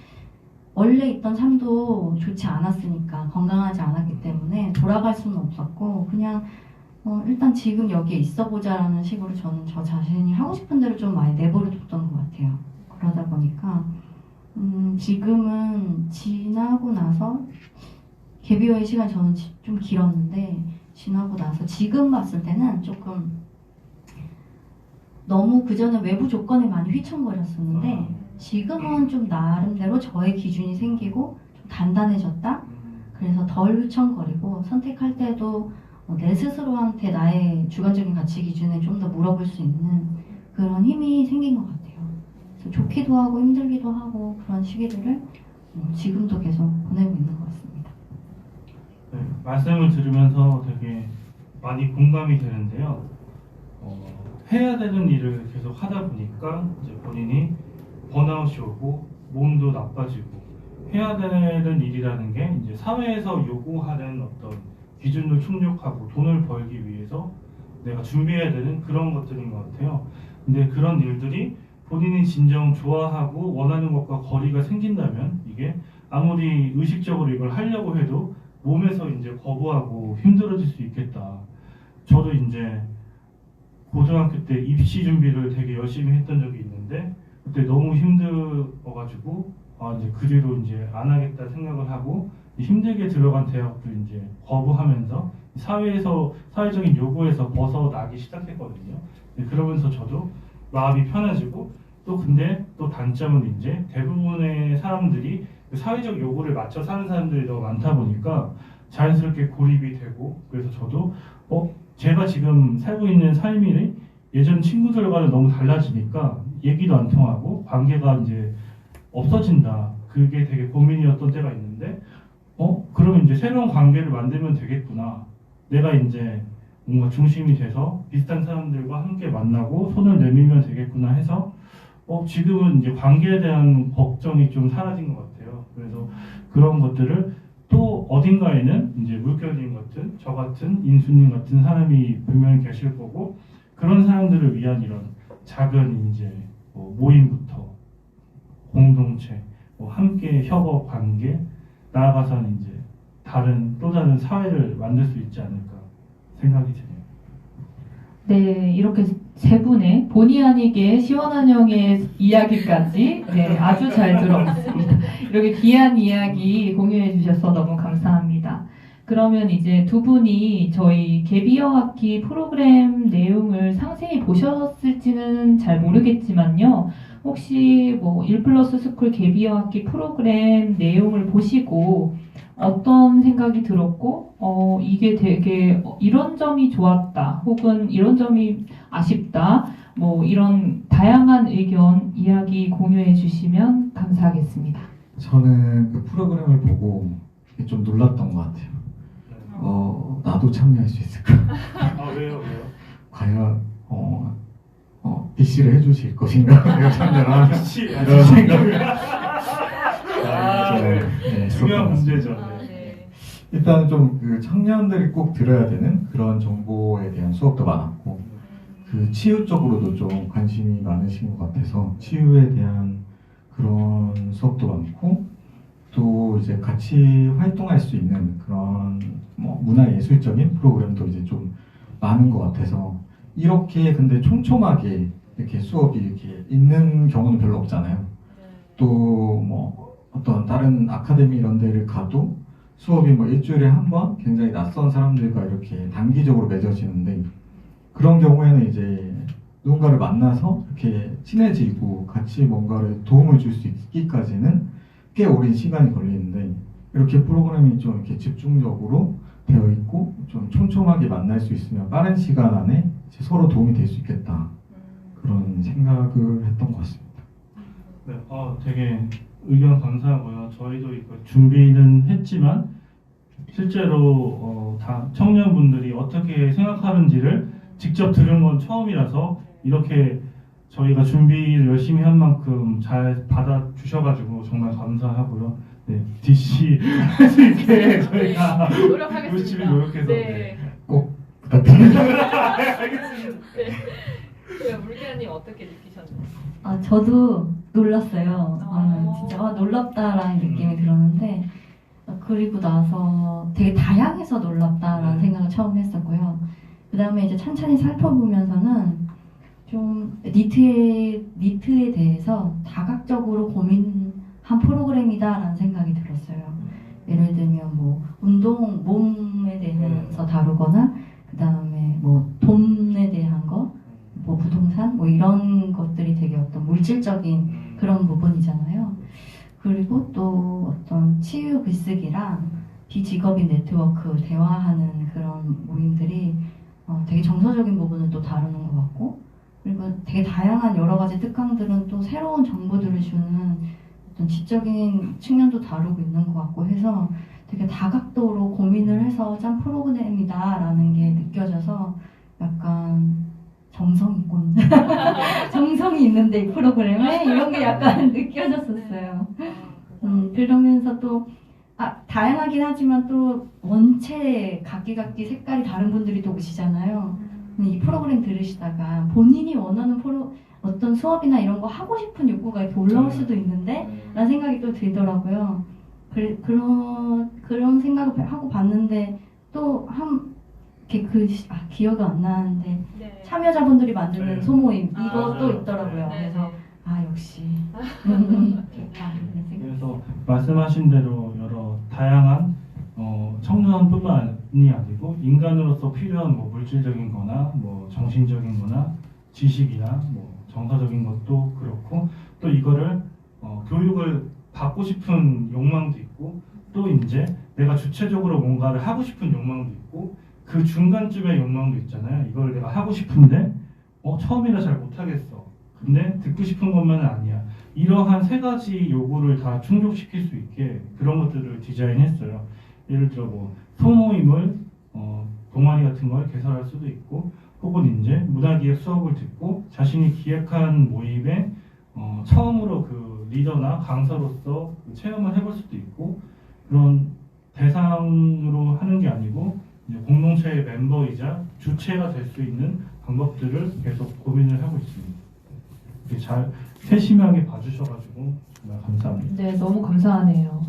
원래 있던 삶도 좋지 않았으니까 건강하지 않았기 때문에 돌아갈 수는 없었고 그냥 일단 지금 여기에 있어보자라는 식으로 저는 저 자신이 하고 싶은 대로 좀 많이 내버려뒀던 것 같아요. 그러다 보니까 지금은 지나고 나서 개비어의 시간이 저는 좀 길었는데 지나고 나서 지금 봤을 때는 조금 너무 그전에 외부 조건에 많이 휘청거렸었는데 지금은 좀 나름대로 저의 기준이 생기고 좀 단단해졌다. 그래서 덜 휘청거리고 선택할 때도 내 스스로한테 나의 주관적인 가치 기준에 좀 더 물어볼 수 있는 그런 힘이 생긴 것 같아요. 그래서 좋기도 하고 힘들기도 하고 그런 시기들을 지금도 계속 보내고 있는 것 같습니다. 네, 말씀을 들으면서 되게 많이 공감이 되는데요. 해야 되는 일을 계속 하다 보니까 이제 본인이 번아웃이 오고 몸도 나빠지고 해야 되는 일이라는 게 이제 사회에서 요구하는 어떤 기준을 충족하고 돈을 벌기 위해서 내가 준비해야 되는 그런 것들인 것 같아요. 근데 그런 일들이 본인이 진정 좋아하고 원하는 것과 거리가 생긴다면 이게 아무리 의식적으로 이걸 하려고 해도 몸에서 이제 거부하고 힘들어질 수 있겠다. 저도 이제 고등학교 때 입시 준비를 되게 열심히 했던 적이 있는데 그때 너무 힘들어가지고 이제 그 뒤로 이제 안 하겠다 생각을 하고 힘들게 들어간 대학도 이제 거부하면서 사회적인 요구에서 벗어나기 시작했거든요. 그러면서 저도 마음이 편해지고 근데 또 단점은 이제 대부분의 사람들이 사회적 요구를 맞춰 사는 사람들이 너무 많다 보니까 자연스럽게 고립이 되고 그래서 저도 제가 지금 살고 있는 삶이 예전 친구들과는 너무 달라지니까 얘기도 안 통하고 관계가 이제 없어진다. 그게 되게 고민이었던 때가 있는데 그러면 이제 새로운 관계를 만들면 되겠구나. 내가 이제 뭔가 중심이 돼서 비슷한 사람들과 함께 만나고 손을 내밀면 되겠구나 해서 지금은 이제 관계에 대한 걱정이 좀 사라진 것 같아요. 그래서 그런 것들을 또 어딘가에는 이제 물결님 같은 저 같은 인수님 같은 사람이 분명히 계실 거고 그런 사람들을 위한 이런 작은 이제 모임부터 공동체, 함께 협업 관계 나아가서는 이제 또 다른 사회를 만들 수 있지 않을까 생각이 드네요. 네, 이렇게 세 분의 본의 아니게 시원한 형의 이야기까지 네, 아주 잘 들어봤습니다. 이렇게 귀한 이야기 공유해 주셔서 너무 감사합니다. 그러면 이제 두 분이 저희 개비어 학기 프로그램 내용을 상세히 보셨을지는 잘 모르겠지만요. 혹시 뭐 1플러스 스쿨 개비어 학기 프로그램 내용을 보시고 어떤 생각이 들었고, 이게 되게 이런 점이 좋았다, 혹은 이런 점이 아쉽다, 뭐 이런 다양한 의견, 이야기 공유해 주시면 감사하겠습니다. 저는 그 프로그램을 보고 좀 놀랐던 것 같아요. 나도 참여할 수 있을까? 아 왜요? 과연 BC를 해주실 것인가? 내가 참여를 하면 그렇지. 이런 생각을 네. 중요한 문제죠. 일단 좀 그 청년들이 꼭 들어야 되는 그런 정보에 대한 수업도 많았고, 그 치유 쪽으로도 좀 관심이 많으신 것 같아서 치유에 대한 그런 수업도 많고, 또 이제 같이 활동할 수 있는 그런 뭐 문화예술적인 프로그램도 이제 좀 많은 것 같아서, 이렇게 근데 촘촘하게 이렇게 수업이 이렇게 있는 경우는 별로 없잖아요. 또 뭐 어떤 다른 아카데미 이런 데를 가도 수업이 뭐 일주일에 한 번 굉장히 낯선 사람들과 이렇게 단기적으로 맺어지는데, 그런 경우에는 이제 누군가를 만나서 이렇게 친해지고 같이 뭔가를 도움을 줄 수 있기까지는 꽤 오랜 시간이 걸리는데, 이렇게 프로그램이 좀 이렇게 집중적으로 되어 있고 좀 촘촘하게 만날 수 있으면 빠른 시간 안에 이제 서로 도움이 될 수 있겠다, 그런 생각을 했던 것 같습니다. 네, 되게 의견 감사하고요. 저희도 이거 준비는 했지만 실제로 다 청년분들이 어떻게 생각하는지를 직접 들은 건 처음이라서, 이렇게 저희가 준비를 열심히 한 만큼 잘 받아주셔가지고 정말 감사하고요. 네, DC 할 수 있게 저희가 노력하겠습니다. 열심히 노력해서 네. 꼭 부탁드립니다. 물개님 어떻게 느끼셨나요? 저도 놀랐어요. 아. 진짜 놀랍다라는 느낌이 들었는데, 그리고 나서 되게 다양해서 놀랍다라는 생각을 처음 했었고요. 그 다음에 이제 천천히 살펴보면서는 좀 니트에 대해서 다각적으로 고민한 프로그램이다라는 생각이 들었어요. 예를 들면 뭐 운동, 몸에 대해서 다루거나, 그 다음에 뭐 돈에 대한 거, 뭐 부동산, 뭐 이런 것들이 되게 어떤 물질적인 그런 부분이잖아요. 그리고 또 어떤 치유 글쓰기랑 비직업인 네트워크 대화하는 그런 모임들이 되게 정서적인 부분을 또 다루는 것 같고, 그리고 되게 다양한 여러 가지 특강들은 또 새로운 정보들을 주는 어떤 지적인 측면도 다루고 있는 것 같고 해서 되게 다각도로 고민을 해서 짠 프로그램이다라는 게 느껴져서 약간 정성이군. 정성이 있는데 이 프로그램에 이런 게 약간 느껴졌었어요. 그러면서 또 다양하긴 하지만 또 원체 각기 색깔이 다른 분들이 또 오시잖아요. 이 프로그램 들으시다가 본인이 원하는 어떤 수업이나 이런 거 하고 싶은 욕구가 이렇게 올라올 수도 있는데 라는 생각이 또 들더라고요. 그런 생각을 하고 봤는데 또 기억이 안 나는데 참여자분들이 만드는 소모임 이것도 있더라고요. 그래서 역시 좋다. 그래서 말씀하신 대로 여러 다양한 청년뿐만이 아니고 인간으로서 필요한 뭐 물질적인 거나 뭐 정신적인 거나 지식이나 뭐 정서적인 것도 그렇고, 또 이거를 교육을 받고 싶은 욕망도 있고, 또 이제 내가 주체적으로 뭔가를 하고 싶은 욕망도 있고, 그 중간쯤의 욕망도 있잖아요. 이걸 내가 하고 싶은데 처음이라 잘 못하겠어. 근데 듣고 싶은 것만은 아니야. 이러한 세 가지 요구를 다 충족시킬 수 있게 그런 것들을 디자인했어요. 예를 들어 뭐 소모임을 동아리 같은 걸 개설할 수도 있고, 혹은 이제 문화기획 수업을 듣고 자신이 기획한 모임에 처음으로 그 리더나 강사로서 체험을 해볼 수도 있고, 그런 대상으로 하는 게 아니고 이제 공동체의 멤버이자 주체가 될 수 있는 방법들을 계속 고민을 하고 있습니다. 잘 세심하게 봐주셔가지고 정말 감사합니다. 네, 너무 감사하네요.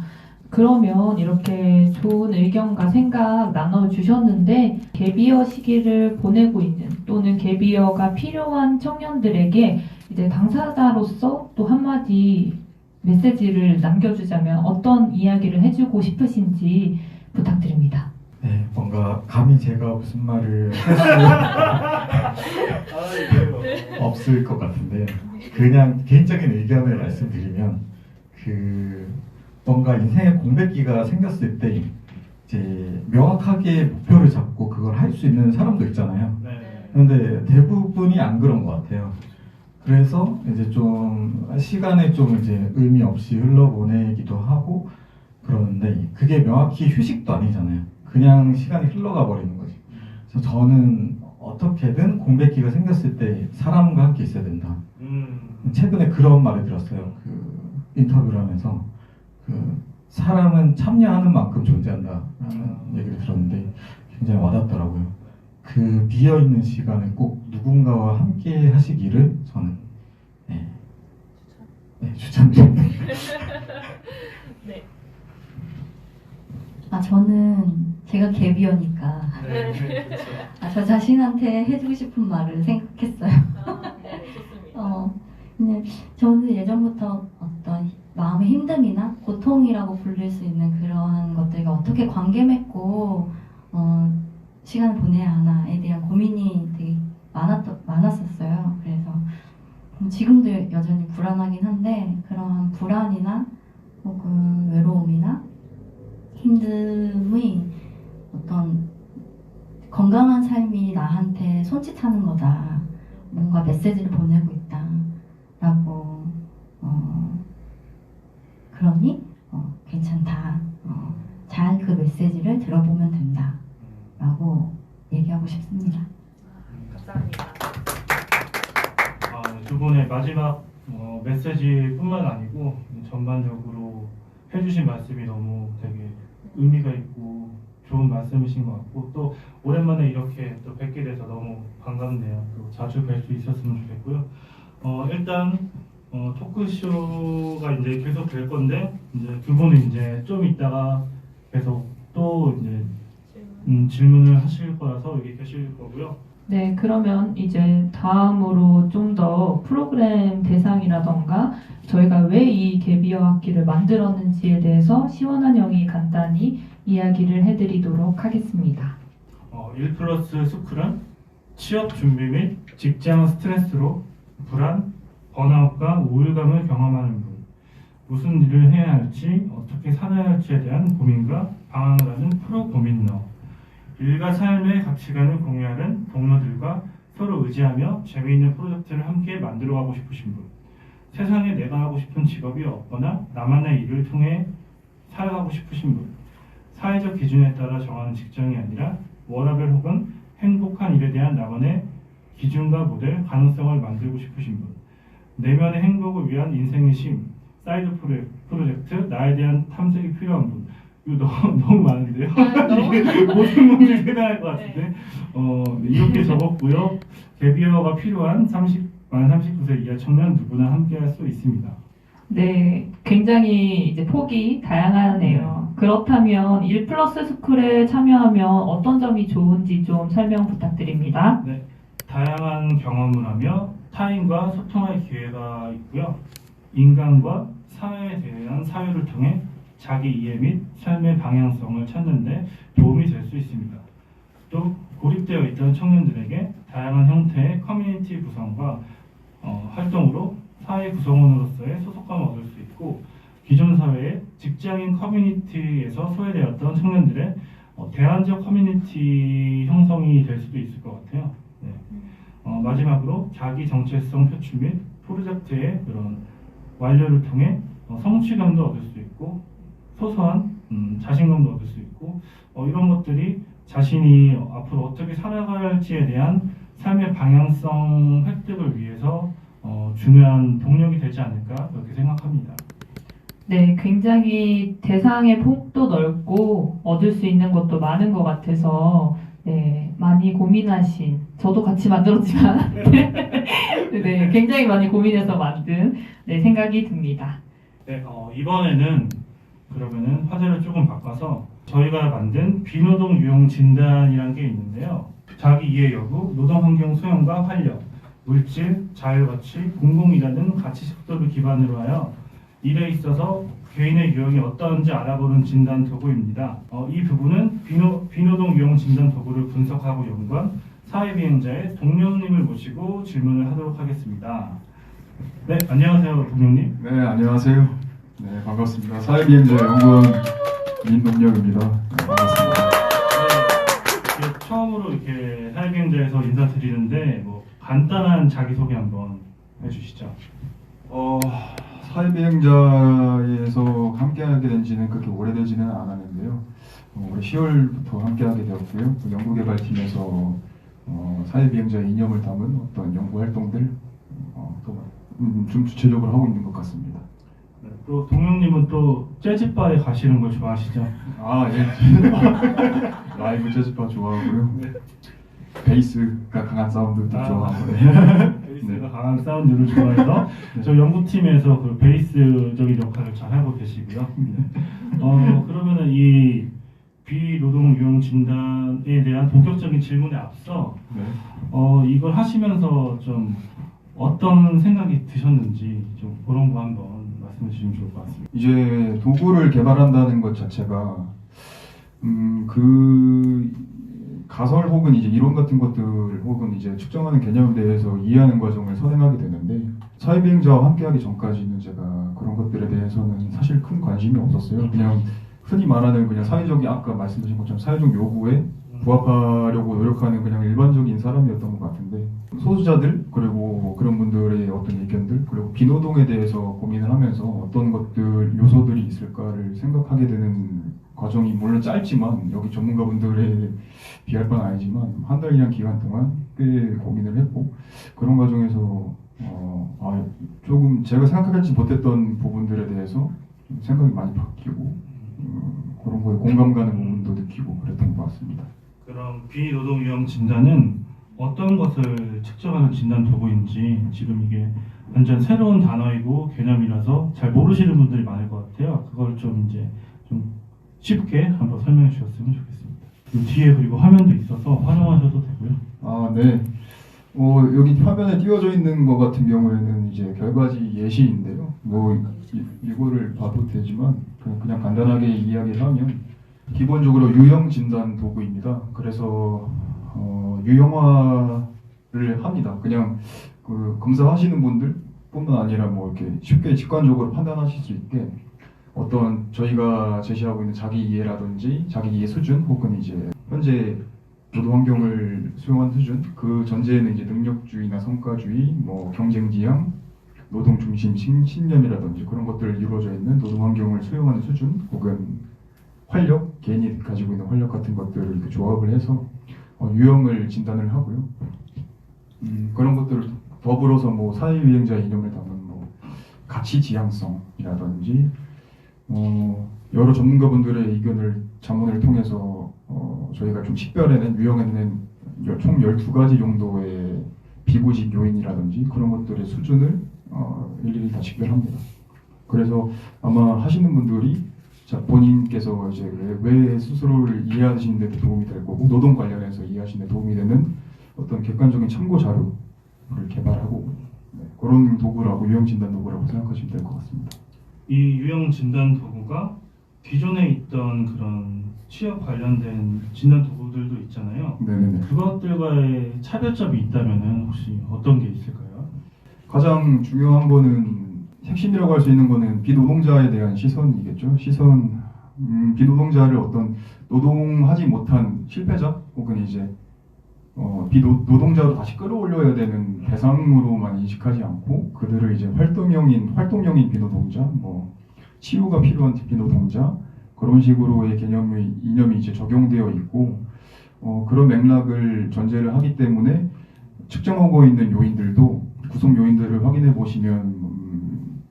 그러면 이렇게 좋은 의견과 생각 나눠주셨는데 갭이어 시기를 보내고 있는 또는 갭이어가 필요한 청년들에게 이제 당사자로서 또 한마디 메시지를 남겨주자면 어떤 이야기를 해주고 싶으신지 부탁드립니다. 네, 뭔가 감히 제가 무슨 말을 할 수 없을 것 같은데 그냥 개인적인 의견을 말씀드리면 뭔가 인생의 공백기가 생겼을 때 이제 명확하게 목표를 잡고 그걸 할 수 있는 사람도 있잖아요. 네. 그런데 대부분이 안 그런 것 같아요. 그래서 이제 좀 시간을 좀 이제 의미 없이 흘러보내기도 하고 그러는데 그게 명확히 휴식도 아니잖아요. 그냥 시간이 흘러가 버리는 거지. 그래서 저는 어떻게든 공백기가 생겼을 때 사람과 함께 있어야 된다. 최근에 그런 말을 들었어요. 인터뷰를 하면서 사람은 참여하는 만큼 존재한다라는 얘기를 들었는데 굉장히 와닿더라고요. 비어있는 시간을 꼭 누군가와 함께 하시기를 저는 추천드립니다. 저는 제가 갭이어니까 네, 그렇죠. 저 자신한테 해주고 싶은 말을 생각했어요. 근데 저는 예전부터 어떤 마음의 힘듦이나 고통이라고 불릴 수 있는 그러한 것들과 어떻게 관계 맺고 시간을 보내야 하나에 대한 고민이 되게 많았었어요. 그래서 지금도 여전히 불안하긴 한데 그러한 불안이나 혹은 외로움이나 힘듦의 어떤 건강한 삶이 나한테 손짓하는 거다. 뭔가 메시지를 보내고 있다. 라고 그러니 괜찮다. 잘 그 메시지를 들어보면 된다. 라고 얘기하고 싶습니다. 감사합니다. 두 분의 마지막 메시지뿐만 아니고 전반적으로 해주신 말씀이 너무 되게 의미가 있고 좋은 말씀이신 것 같고 또 오랜만에 이렇게 또 뵙게 돼서 너무 반갑네요. 또 자주 뵐 수 있었으면 좋겠고요. 일단 토크쇼가 이제 계속 될 건데 이제 두 분은 이제 좀 있다가 계속 또 이제 질문을 하실 거라서 여기 계실 거고요. 네, 그러면 이제 다음으로 좀 더 프로그램 대상이라던가 저희가 왜 이 갭이어 학기를 만들었는지에 대해서 시원한 영이 간단히 이야기를 해드리도록 하겠습니다. 1플러스 스쿨은 취업 준비 및 직장 스트레스로 불안, 번아웃과 우울감을 경험하는 분, 무슨 일을 해야 할지, 어떻게 살아야 할지에 대한 고민과 방황을 하는 프로 고민너, 일과 삶의 가치관을 공유하는 동료들과 서로 의지하며 재미있는 프로젝트를 함께 만들어가고 싶으신 분, 세상에 내가 하고 싶은 직업이 없거나 나만의 일을 통해 살아가고 싶으신 분, 사회적 기준에 따라 정하는 직장이 아니라 워라밸 혹은 행복한 일에 대한 나만의 기준과 모델, 가능성을 만들고 싶으신 분, 내면의 행복을 위한 인생의 심, 사이드 프로젝트, 나에 대한 탐색이 필요한 분. 이거 너무 많은데요? 이게 모든 분들이 해당할 것 같은데 이렇게 적었고요. 갭이어가 필요한 만 39세 이하 청년 누구나 함께할 수 있습니다. 네, 굉장히 이제 폭이 다양하네요. 그렇다면 1플러스 스쿨에 참여하면 어떤 점이 좋은지 좀 설명 부탁드립니다. 네, 다양한 경험을 하며 타인과 소통할 기회가 있고요. 인간과 사회에 대한 사유를 통해 자기 이해 및 삶의 방향성을 찾는 데 도움이 될 수 있습니다. 또 고립되어 있던 청년들에게 다양한 형태의 커뮤니티 구성과 활동으로 사회 구성원으로서의 소속감을 얻을 수 있고 기존 사회의 직장인 커뮤니티에서 소외되었던 청년들의 대안적 커뮤니티 형성이 될 수도 있을 것 같아요. 네. 마지막으로 자기 정체성 표출 및 프로젝트의 그런 완료를 통해 성취감도 얻을 수 있고 소소한 자신감도 얻을 수 있고 이런 것들이 자신이 앞으로 어떻게 살아갈지에 대한 삶의 방향성 획득을 위해서 중요한 동력이 되지 않을까 그렇게 생각합니다. 네, 굉장히 대상의 폭도 넓고 얻을 수 있는 것도 많은 것 같아서 네, 많이 고민하신 저도 같이 만들었지만 네, 굉장히 많이 고민해서 만든 생각이 듭니다. 네, 이번에는 그러면은 화제를 조금 바꿔서 저희가 만든 비노동 유형 진단이라는 게 있는데요. 자기 이해 여부, 노동 환경 수용과 활력, 물질, 자율 가치, 공공이라는 가치 식도를 기반으로 하여 일에 있어서 개인의 유형이 어떠한지 알아보는 진단 도구입니다. 이 부분은 비노동 유형 진단 도구를 분석하고 연구한 사회비행자의 동료님을 모시고 질문을 하도록 하겠습니다. 네, 안녕하세요, 동료님. 네, 안녕하세요. 네, 반갑습니다. 사회비행자 연구원 민동력입니다. 네, 반갑습니다. 네, 이게 처음으로 이렇게 사회비행자에서 인사드리는데 뭐 간단한 자기소개 한번 해주시죠. 사회비행자에서 함께하게 된 지는 그렇게 오래되지는 않았는데요. 올해 10월부터 함께하게 되었고요. 그 연구개발팀에서 사회비행자 이념을 담은 어떤 연구활동들 좀 주체적으로 하고 있는 것 같습니다. 네, 또 동료님은 또 재즈바에 가시는 걸 좋아하시죠? 아, 예. 라이브 재즈바 좋아하고요. 네. 베이스가 강한 사운드도 아. 좋아하고. 베이스가 강한 사운드를 좋아해서 저 연구팀에서 그 베이스적인 역할을 잘 하고 계시고요. 그러면은 이 비노동 유형 진단에 대한 본격적인 질문에 앞서 네. 이걸 하시면서 좀 어떤 생각이 드셨는지 좀 그런 거 한번 말씀해 주시면 좋을 것 같습니다. 이제 도구를 개발한다는 것 자체가 그 가설 혹은 이제 이론 같은 것들 혹은 이제 측정하는 개념에 대해서 이해하는 과정을 선행하게 되는데 사회비행자와 함께하기 전까지는 제가 그런 것들에 대해서는 사실 큰 관심이 없었어요. 그냥 흔히 말하는 그냥 사회적인 아까 말씀하신 것처럼 사회적 요구에 부합하려고 노력하는 그냥 일반적인 사람이었던 것 같은데 소수자들 그리고 그런 분들의 어떤 의견들 그리고 비노동에 대해서 고민을 하면서 어떤 것들 요소들이 있을까를 생각하게 되는 과정이 물론 짧지만 여기 전문가분들에 비할 바는 아니지만 한 달이란 기간 동안 꽤 고민을 했고 그런 과정에서 조금 제가 생각하지 못했던 부분들에 대해서 좀 생각이 많이 바뀌고 그런 거에 공감 가는 부분도 느끼고 그랬던 것 같습니다. 그럼 비노동 유형 진단은 어떤 것을 측정하는 진단 도구인지 지금 이게 완전 새로운 단어이고 개념이라서 잘 모르시는 분들이 많을 것 같아요. 그걸 좀 이제 좀 쉽게 한번 설명해 주셨으면 좋겠습니다. 이 뒤에 그리고 화면도 있어서 활용하셔도 되고요. 아, 네. 여기 화면에 띄워져 있는 것 같은 경우에는 이제 결과지 예시인데요. 이거를 봐도 되지만 그냥 간단하게 이야기를 하면 기본적으로 유형 진단 도구입니다. 그래서 유형화를 합니다. 그냥 그 검사하시는 분들뿐만 아니라 뭐 이렇게 쉽게 직관적으로 판단하실 수 있게 어떤 저희가 제시하고 있는 자기 이해라든지 자기 이해 수준 혹은 이제 현재 노동 환경을 수용한 수준 그 전제에는 이제 능력주의나 성과주의, 뭐 경쟁 지향, 노동 중심 신념이라든지 그런 것들 이루어져 있는 노동 환경을 수용하는 수준 혹은 활력, 개인이 가지고 있는 활력 같은 것들을 이렇게 조합을 해서 유형을 진단을 하고요. 그런 것들을 더불어서 뭐 사회비행자 이념을 담은 뭐 가치 지향성이라든지 여러 전문가분들의 의견을 자문을 통해서 저희가 좀 식별해낸 유형해낸 총 12가지 정도의 비구직 요인이라든지 그런 것들의 수준을 일일이 다 식별합니다. 그래서 아마 하시는 분들이 본인께서 이제 왜 스스로를 이해하시는 데 도움이 될 거고 노동 관련해서 이해하시는 데 도움이 되는 어떤 객관적인 참고 자료를 개발하고 그런 도구라고 유형 진단 도구라고 생각하시면 될 것 같습니다. 이 유형 진단 도구가 기존에 있던 그런 취업 관련된 진단 도구들도 있잖아요. 네네네. 그것들과의 차별점이 있다면은 혹시 어떤 게 있을까요? 가장 중요한 거는 핵심이라고 할 수 있는 거는 비노동자에 대한 시선이겠죠. 비노동자를 어떤 노동하지 못한 실패자 혹은 이제 비노동자로 다시 끌어올려야 되는 대상으로만 인식하지 않고 그들을 이제 활동형인 비노동자, 뭐 치유가 필요한 비노동자 그런 식으로의 이념이 이제 적용되어 있고 그런 맥락을 전제를 하기 때문에 측정하고 있는 요인들도 구성 요인들을 확인해 보시면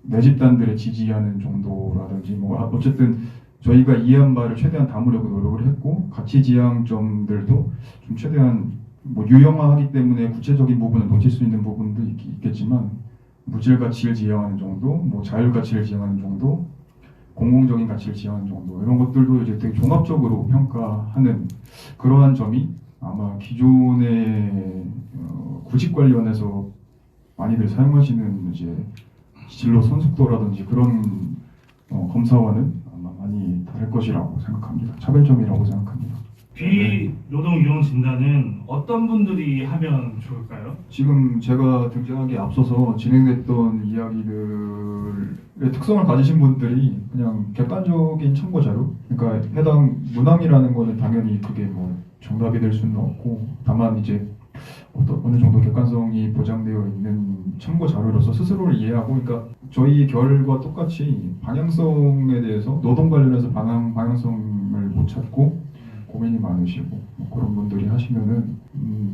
내 집단들의 지지하는 정도라든지 뭐 어쨌든 저희가 이해한 바를 최대한 담으려고 노력을 했고 가치 지향점들도 좀 최대한 뭐 유형화하기 때문에 구체적인 부분을 놓칠 수 있는 부분도 있겠지만 물질 가치를 지향하는 정도, 뭐 자율 가치를 지향하는 정도, 공공적인 가치를 지향하는 정도 이런 것들도 이제 되게 종합적으로 평가하는 그러한 점이 아마 기존의 구직 관련해서 많이들 사용하시는 이제 진로 선숙도라든지 그런 검사와는 아마 많이 다를 것이라고 생각합니다. 차별점이라고 생각합니다. 비노동 유형 진단은 어떤 분들이 하면 좋을까요? 지금 제가 등장하기에 앞서서 진행됐던 이야기들의 특성을 가지신 분들이 그냥 객관적인 참고 자료, 그러니까 해당 문항이라는 거는 당연히 그게 뭐 정답이 될 수는 없고, 다만 이제 어느 정도 객관성이 보장되어 있는 참고 자료로서 스스로를 이해하고, 그러니까 저희 결과 똑같이 방향성에 대해서 노동 관련해서 방향성을 못 찾고 고민이 많으시고 뭐 그런 분들이 하시면은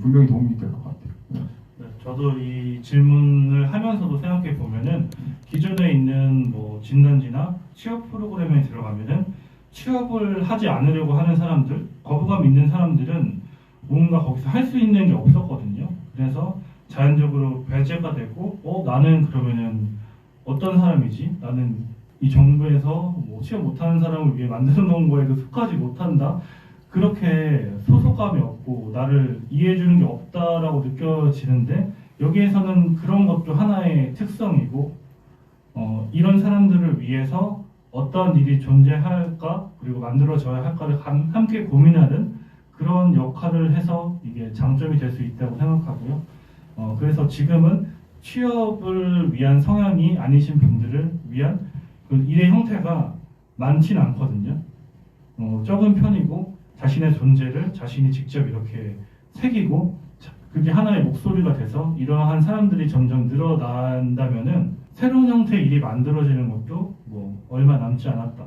분명히 도움이 될 것 같아요. 네. 네, 저도 이 질문을 하면서도 생각해 보면은 기존에 있는 뭐 진단지나 취업 프로그램에 들어가면은 취업을 하지 않으려고 하는 사람들, 거부감 있는 사람들은 뭔가 거기서 할 수 있는 게 없었거든요. 그래서 자연적으로 배제가 되고, 나는 그러면은 어떤 사람이지? 나는 이 정부에서 뭐 취업 못하는 사람을 위해 만들어 놓은 거에도 속하지 못한다. 그렇게 소속감이 없고 나를 이해해주는 게 없다라고 느껴지는데, 여기에서는 그런 것도 하나의 특성이고, 이런 사람들을 위해서 어떠한 일이 존재할까, 그리고 만들어져야 할까를 함께 고민하는 그런 역할을 해서 이게 장점이 될 수 있다고 생각하고요. 그래서 지금은 취업을 위한 성향이 아니신 분들을 위한 그 일의 형태가 많지는 않거든요. 적은 편이고, 자신의 존재를 자신이 직접 이렇게 새기고, 그게 하나의 목소리가 돼서 이러한 사람들이 점점 늘어난다면은 새로운 형태의 일이 만들어지는 것도 뭐 얼마 남지 않았다.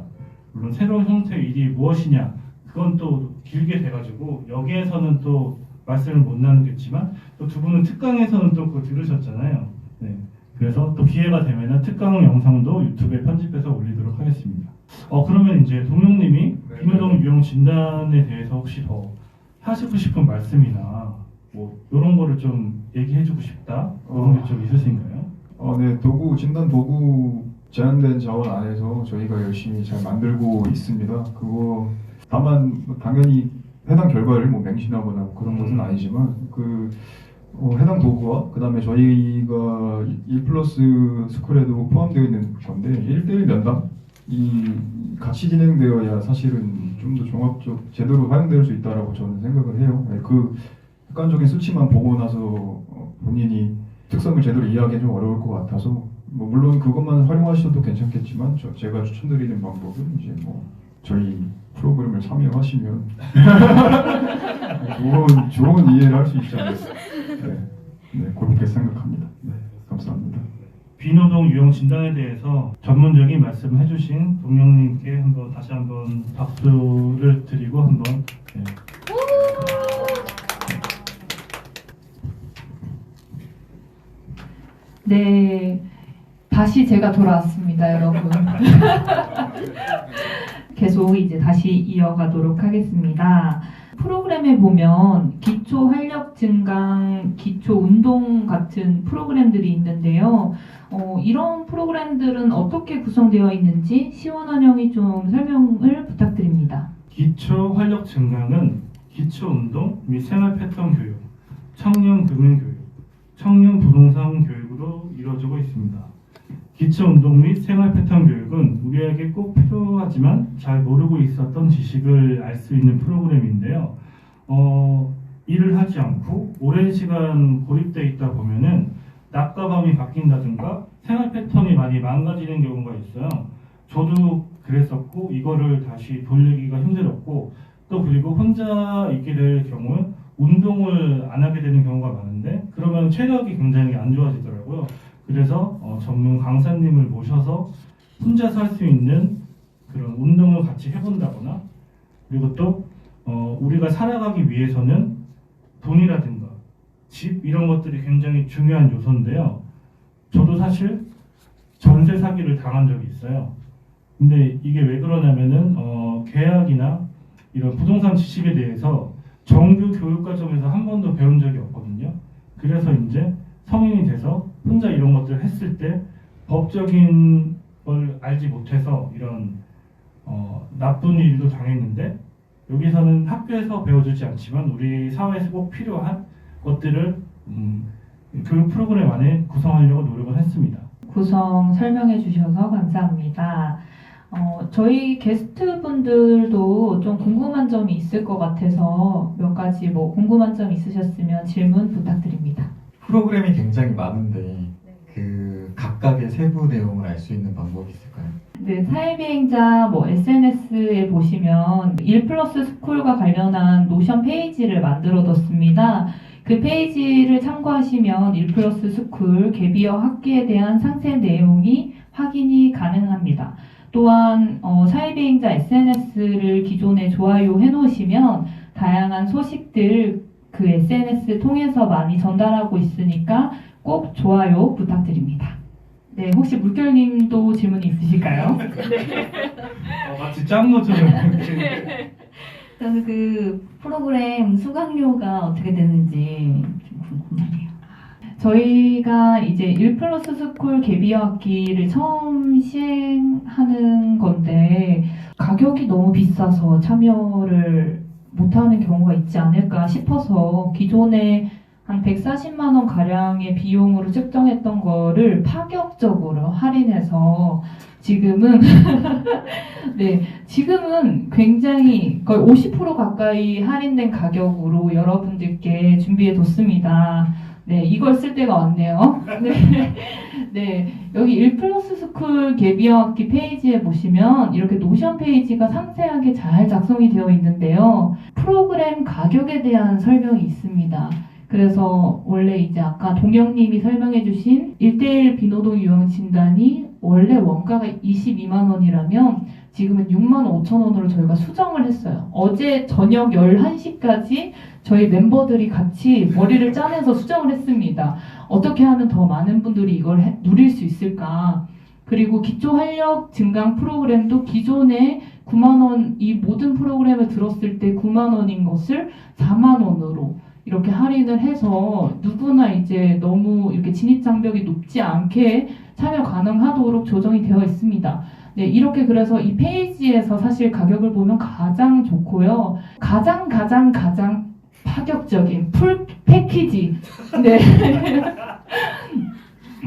물론 새로운 형태의 일이 무엇이냐, 그건 또 길게 돼가지고 여기에서는 또 말씀을 못 나누겠지만, 또 두 분은 특강에서는 또 그거 들으셨잖아요. 네. 그래서 또 기회가 되면은 특강 영상도 유튜브에 편집해서 올리도록 하겠습니다. 그러면 이제 동영님이 비노동 유형 진단에 대해서 혹시 더 하시고 싶은 말씀이나 뭐 이런 거를 좀 얘기해주고 싶다, 그런 게 좀 있으신가요? 네, 진단 도구 제한된 자원 안에서 저희가 열심히 잘 만들고 있습니다. 그거 다만 당연히 해당 결과를 뭐 맹신하거나 그런 것은 아니지만 해당 도구와 그다음에 저희가 1플러스 스쿨에도 포함되어 있는 건데 1대1 면담 이 같이 진행되어야 사실은 좀 더 종합적 제대로 활용될 수 있다라고 저는 생각을 해요. 그 객관적인 수치만 보고 나서 본인이 특성을 제대로 이해하기 좀 어려울 것 같아서 뭐 물론 그것만 활용하셔도 괜찮겠지만 제가 추천드리는 방법은 이제 뭐 저희 프로그램을 참여하시면 좋은 이해를 할 수 있지 않을까. 네, 그렇게 생각합니다. 네, 감사합니다. 비노동 유형 진단에 대해서 전문적인 말씀을 해주신 동영님께 다시 한번 박수를 드리고 한번. 네. 네, 다시 제가 돌아왔습니다, 여러분. 계속 이제 다시 이어가도록 하겠습니다. 프로그램에 보면 기초 활력 증강, 기초 운동 같은 프로그램들이 있는데요. 이런 프로그램들은 어떻게 구성되어 있는지 시원한 형이 좀 설명을 부탁드립니다. 기초 활력 증강은 기초 운동 및 생활 패턴 교육, 청년 금융 교육, 청년 부동산 교육으로 이루어지고 있습니다. 기초 운동 및 생활 패턴 교육은 우리에게 꼭 필요하지만 잘 모르고 있었던 지식을 알 수 있는 프로그램인데요. 일을 하지 않고 오랜 시간 고립되어 있다 보면은 낮과 밤이 바뀐다든가 생활 패턴이 많이 망가지는 경우가 있어요. 저도 그랬었고 이거를 다시 돌리기가 힘들었고, 또 그리고 혼자 있게 될 경우는 운동을 안 하게 되는 경우가 많은데 그러면 체력이 굉장히 안 좋아지더라고요. 그래서 전문 강사님을 모셔서 혼자서 할 수 있는 그런 운동을 같이 해본다거나, 그리고 또 우리가 살아가기 위해서는 돈이라든가 집 이런 것들이 굉장히 중요한 요소인데요. 저도 사실 전세 사기를 당한 적이 있어요. 근데 이게 왜 그러냐면은 계약이나 이런 부동산 지식에 대해서 정규 교육 과정에서 한 번도 배운 적이 없거든요. 그래서 이제 성인이 돼서 혼자 이런 것들을 했을 때 법적인 걸 알지 못해서 이런 나쁜 일도 당했는데 여기서는 학교에서 배워주지 않지만 우리 사회에서 꼭 필요한 것들을 교육 프로그램 안에 구성하려고 노력을 했습니다. 구성 설명해 주셔서 감사합니다. 저희 게스트분들도 좀 궁금한 점이 있을 것 같아서 몇 가지 뭐 궁금한 점 있으셨으면 질문 부탁드립니다. 프로그램이 굉장히 많은데 그 각각의 세부 내용을 알 수 있는 방법이 있을까요? 네, 사회비행자 뭐 SNS에 보시면 1플러스 스쿨과 관련한 노션 페이지를 만들어뒀습니다. 그 페이지를 참고하시면 1플러스 스쿨 개비어 학기에 대한 상세 내용이 확인이 가능합니다. 또한 사회비행자 SNS를 기존에 좋아요 해놓으시면 다양한 소식들 그 SNS 통해서 많이 전달하고 있으니까 꼭 좋아요 부탁드립니다. 네, 혹시 물결님도 질문이 있으실까요? 마치 짠 것처럼 그래서 그 프로그램 수강료가 어떻게 되는지 좀 궁금하네요. 저희가 이제 1플러스 스쿨 개비어 학기를 처음 시행하는 건데 가격이 너무 비싸서 참여를 못하는 경우가 있지 않을까 싶어서 기존에 한 140만 원 가량의 비용으로 측정했던 거를 파격적으로 할인해서 지금은 네, 지금은 굉장히 거의 50% 가까이 할인된 가격으로 여러분들께 준비해 뒀습니다. 네, 이걸 쓸 때가 왔네요. 네, 네, 여기 1플러스 스쿨 개비어 학기 페이지에 보시면 이렇게 노션 페이지가 상세하게 잘 작성이 되어 있는데요. 프로그램 가격에 대한 설명이 있습니다. 그래서 원래 이제 아까 동영님이 설명해주신 1:1 비노동 유형 진단이 원래 원가가 22만 원이라면 지금은 6만 5천 원으로 저희가 수정을 했어요. 어제 저녁 11시까지 저희 멤버들이 같이 머리를 짜내서 수정을 했습니다. 어떻게 하면 더 많은 분들이 이걸 누릴 수 있을까? 그리고 기초활력 증강 프로그램도 기존에 9만 원, 이 모든 프로그램을 들었을 때 9만 원인 것을 4만 원으로 이렇게 할인을 해서 누구나 이제 너무 이렇게 진입 장벽이 높지 않게 참여 가능하도록 조정이 되어 있습니다. 네, 이렇게 그래서 이 페이지에서 사실 가격을 보면 가장 좋고요. 가장 파격적인 풀 패키지. 네.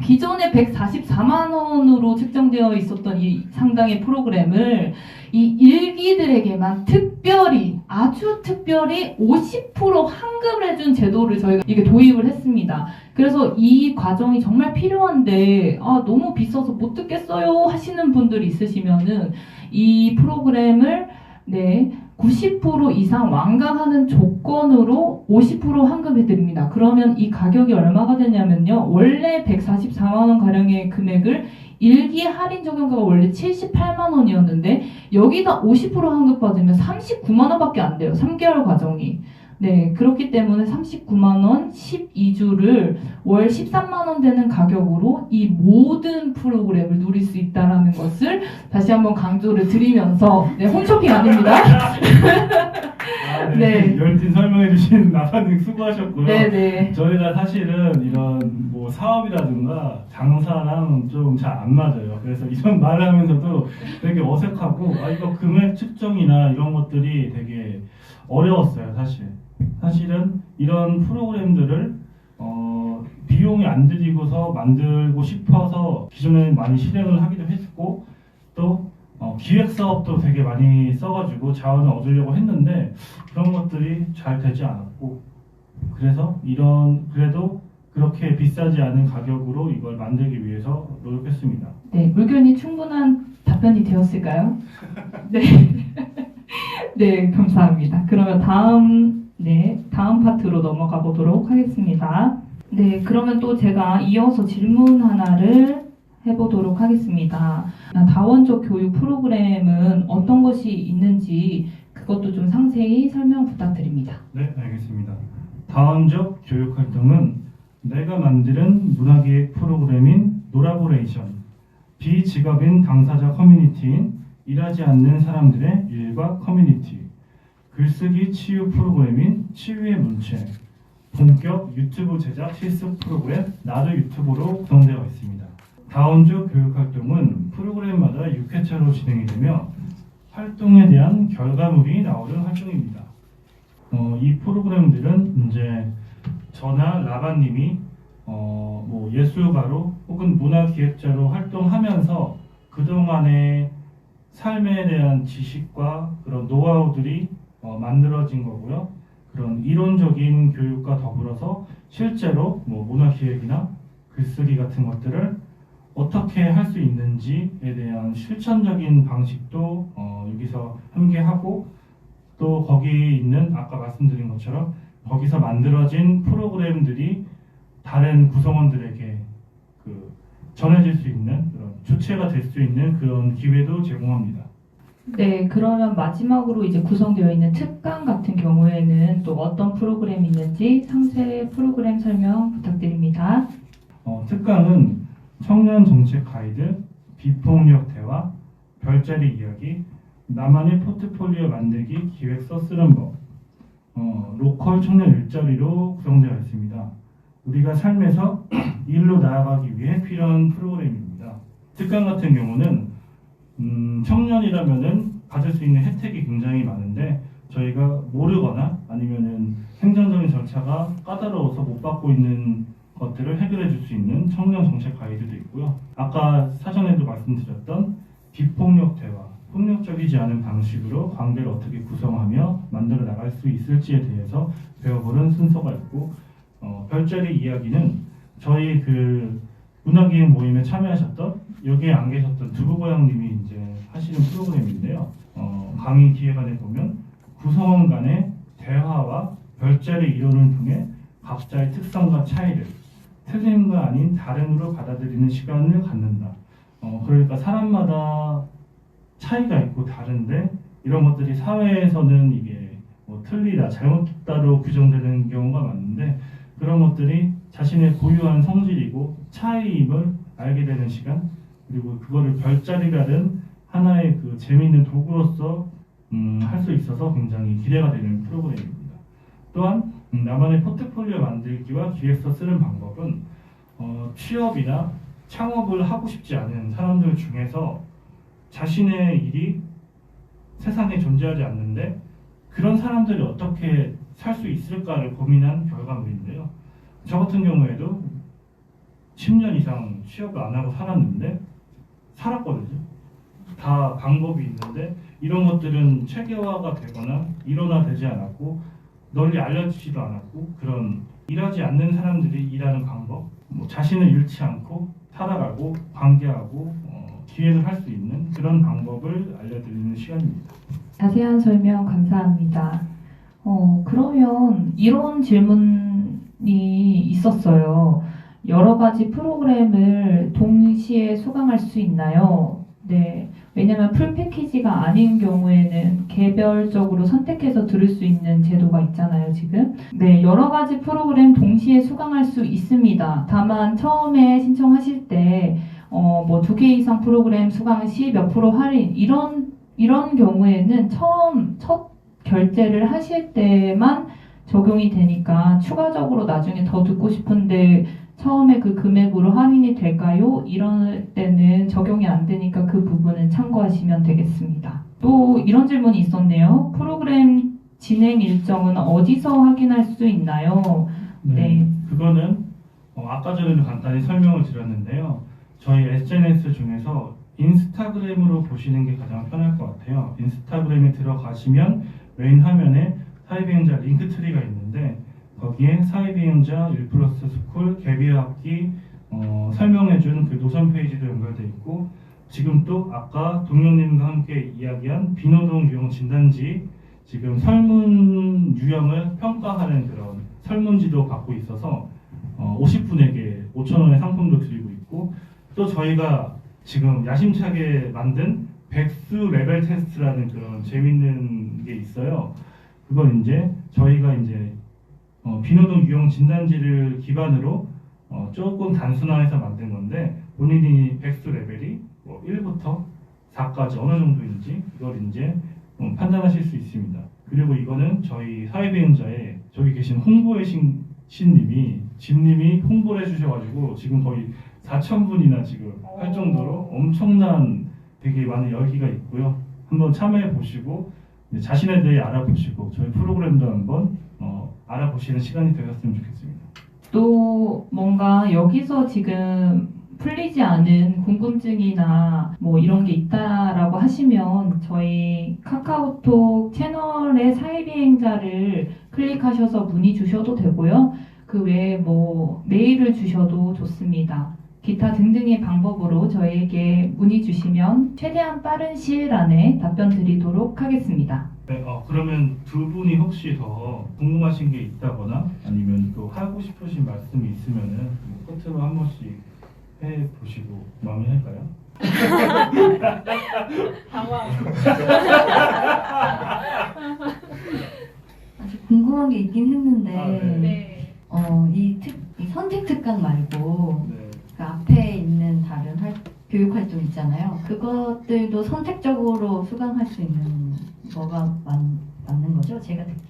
기존에 144만 원으로 측정되어 있었던 이 상당의 프로그램을 이 일기들에게만 특별히 아주 특별히 50% 환급을 해준 제도를 저희가 이게 도입을 했습니다. 그래서 이 과정이 정말 필요한데 너무 비싸서 못 듣겠어요 하시는 분들이 있으시면은 이 프로그램을 90% 이상 완강하는 조건으로 50% 환급해드립니다. 그러면 이 가격이 얼마가 되냐면요. 원래 144만 원 가량의 금액을 일기 할인 적용가가 원래 78만 원이었는데 여기다 50% 환급받으면 39만 원밖에 안 돼요. 3개월 과정이. 네, 그렇기 때문에 39만 원 12주를 월 13만 원 되는 가격으로 이 모든 프로그램을 누릴 수 있다는 것을 다시 한번 강조를 드리면서 홈쇼핑 아닙니다. 네. 열띤 설명해주신 나사님 수고하셨고요. 네네. 저희가 사실은 이런 뭐 사업이라든가 장사랑 좀 잘 안 맞아요. 그래서 이런 말을 하면서도 되게 어색하고 이거 금액 측정이나 이런 것들이 되게 어려웠어요. 사실은 이런 프로그램들을 비용이 안 들이고서 만들고 싶어서 기존에 많이 실행을 하기도 했고 또 기획사업도 되게 많이 써가지고 자원을 얻으려고 했는데 그런 것들이 잘 되지 않았고 그래서 그래도 그렇게 비싸지 않은 가격으로 이걸 만들기 위해서 노력했습니다. 네, 물견이 충분한 답변이 되었을까요? 네. 네, 감사합니다. 그러면 다음 파트로 넘어가 보도록 하겠습니다. 네, 그러면 또 제가 이어서 질문 하나를 해보도록 하겠습니다. 다원적 교육 프로그램은 어떤 것이 있는지 그것도 좀 상세히 설명 부탁드립니다. 네, 알겠습니다. 다원적 교육 활동은 내가 만드는 문화기획 프로그램인 노라보레이션, 비직업인 당사자 커뮤니티인 일하지 않는 사람들의 일과 커뮤니티, 글쓰기 치유 프로그램인 치유의 문체, 본격 유튜브 제작 실습 프로그램 나도 유튜브로 구성되어 있습니다. 다원적 교육 활동은 프로그램마다 6회차로 진행이 되며 활동에 대한 결과물이 나오는 활동입니다. 이 프로그램들은 이제 저나 라바님이 뭐 예술가로 혹은 문화기획자로 활동하면서 그동안의 삶에 대한 지식과 그런 노하우들이 만들어진 거고요. 그런 이론적인 교육과 더불어서 실제로 뭐 문화기획이나 글쓰기 같은 것들을 어떻게 할 수 있는지에 대한 실천적인 방식도 여기서 함께 하고, 또 거기 있는 아까 말씀드린 것처럼 거기서 만들어진 프로그램들이 다른 구성원들에게 전해질 수 있는 그런 주체가 될 수 있는 그런 기회도 제공합니다. 네, 그러면 마지막으로 이제 구성되어 있는 특강 같은 경우에는 또 어떤 프로그램이 있는지 상세 프로그램 설명 부탁드립니다. 특강은 청년 정책 가이드, 비폭력 대화, 별자리 이야기, 나만의 포트폴리오 만들기 기획서 쓰는 법, 로컬 청년 일자리로 구성되어 있습니다. 우리가 삶에서 일로 나아가기 위해 필요한 프로그램입니다. 특강 같은 경우는 청년이라면은 받을 수 있는 혜택이 굉장히 많은데 저희가 모르거나 아니면은 행정적인 절차가 까다로워서 못 받고 있는 것들을 해결해 줄 수 있는 청년 정책 가이드도 있고요. 아까 사전에도 말씀드렸던 비폭력 대화, 폭력적이지 않은 방식으로 관계를 어떻게 구성하며 만들어 나갈 수 있을지에 대해서 배워보는 순서가 있고, 별자리 이야기는 저희 문화기획 모임에 참여하셨던 여기에 안 계셨던 두부고양님이 이제 하시는 프로그램인데요. 강의 기획안에 보면 구성원 간의 대화와 별자리 이론을 통해 각자의 특성과 차이를 틀림과 아닌 다름으로 받아들이는 시간을 갖는다. 그러니까 사람마다 차이가 있고 다른데 이런 것들이 사회에서는 이게 뭐 틀리다, 잘못다로 규정되는 경우가 많은데 그런 것들이 자신의 고유한 성질이고 차이임을 알게 되는 시간, 그리고 그거를 별자리라는 하나의 재미있는 도구로서 할 수 있어서 굉장히 기대가 되는 프로그램입니다. 또한 나만의 포트폴리오 만들기와 기획서 쓰는 방법은 취업이나 창업을 하고 싶지 않은 사람들 중에서 자신의 일이 세상에 존재하지 않는데 그런 사람들이 어떻게 살 수 있을까를 고민한 결과물인데요. 저 같은 경우에도 10년 이상 취업을 안 하고 살았는데 살았거든요. 다 방법이 있는데 이런 것들은 체계화가 되거나 일원화되지 않았고 널리 알려지지도 않았고, 그런 일하지 않는 사람들이 일하는 방법, 자신을 잃지 않고 살아가고 관계하고 기획을 할 수 있는 그런 방법을 알려드리는 시간입니다. 자세한 설명 감사합니다. 그러면 이런 질문이 있었어요. 여러 가지 프로그램을 동시에 수강할 수 있나요? 네. 왜냐면 풀 패키지가 아닌 경우에는 개별적으로 선택해서 들을 수 있는 제도가 있잖아요, 지금. 네, 여러 가지 프로그램 동시에 수강할 수 있습니다. 다만 처음에 신청하실 때 뭐 2개 이상 프로그램 수강 시 몇 프로 할인 이런 경우에는 첫 결제를 하실 때만 적용이 되니까 추가적으로 나중에 더 듣고 싶은데 처음에 그 금액으로 할인이 될까요? 이럴 때는 적용이 안 되니까 그 부분은 참고하시면 되겠습니다. 또 이런 질문이 있었네요. 프로그램 진행 일정은 어디서 확인할 수 있나요? 네. 그거는 아까 전에도 간단히 설명을 드렸는데요. 저희 SNS 중에서 인스타그램으로 보시는 게 가장 편할 것 같아요. 인스타그램에 들어가시면 메인 화면에 사회비행자 링크트리가 있는데 거기에 사회비행자 1플러스 스쿨 개비학기 설명해준 그 노선 페이지도 연결돼 있고, 지금 또 아까 동료님과 함께 이야기한 비노동 유형 진단지 지금 설문 유형을 평가하는 그런 설문지도 갖고 있어서 50분에게 5,000원의 상품도 드리고 있고, 또 저희가 지금 야심차게 만든 백수 레벨 테스트라는 그런 재밌는 게 있어요. 그건 이제 저희가 이제 비노동 유형 진단지를 기반으로 조금 단순화해서 만든 건데, 본인이 백수 레벨이 1부터 4까지 어느 정도인지 이걸 이제 판단하실 수 있습니다. 그리고 이거는 저희 사회비행자에 저기 계신 홍보의 신님이 집님이 홍보를 해주셔가지고 지금 거의 4,000분이나 지금 할 정도로 엄청난 되게 많은 열기가 있고요. 한번 참여해 보시고 자신에 대해 알아보시고 저희 프로그램도 한번 알아보시는 시간이 되었으면 좋겠습니다. 또 뭔가 여기서 지금 풀리지 않은 궁금증이나 뭐 이런 게 있다라고 하시면 저희 카카오톡 채널의 사회비행자를 클릭하셔서 문의 주셔도 되고요. 그 외에 뭐 메일을 주셔도 좋습니다. 기타 등등의 방법으로 저희에게 문의 주시면 최대한 빠른 시일 안에 답변 드리도록 하겠습니다. 네, 그러면 두 분이 혹시 더 궁금하신 게 있다거나 아니면 또 하고 싶으신 말씀이 있으면은 뭐 끝으로 한 번씩 해 보시고 마무리할까요? 아직 궁금한 게 있긴 했는데 아, 네. 네. 이 선택 특강 말고 네. 그 앞에 있는 다른 교육 활동 있잖아요. 그것들도 선택적으로 수강할 수 있는 거가 맞는 거죠? 제가 듣기에.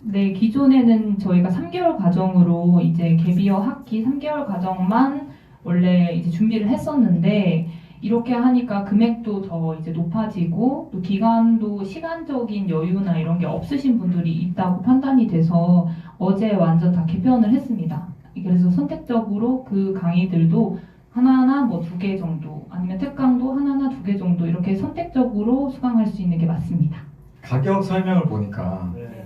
네, 기존에는 저희가 3개월 과정으로 이제 갭이어 학기 3개월 과정만 원래 이제 준비를 했었는데 이렇게 하니까 금액도 더 이제 높아지고 또 기간도 시간적인 여유나 이런 게 없으신 분들이 있다고 판단이 돼서 어제 완전 다 개편을 했습니다. 그래서 선택적으로 그 강의들도 하나하나 뭐 2개 정도 아니면 특강도 하나하나 2개 정도 이렇게 선택적으로 수강할 수 있는 게 맞습니다. 가격 설명을 보니까 네.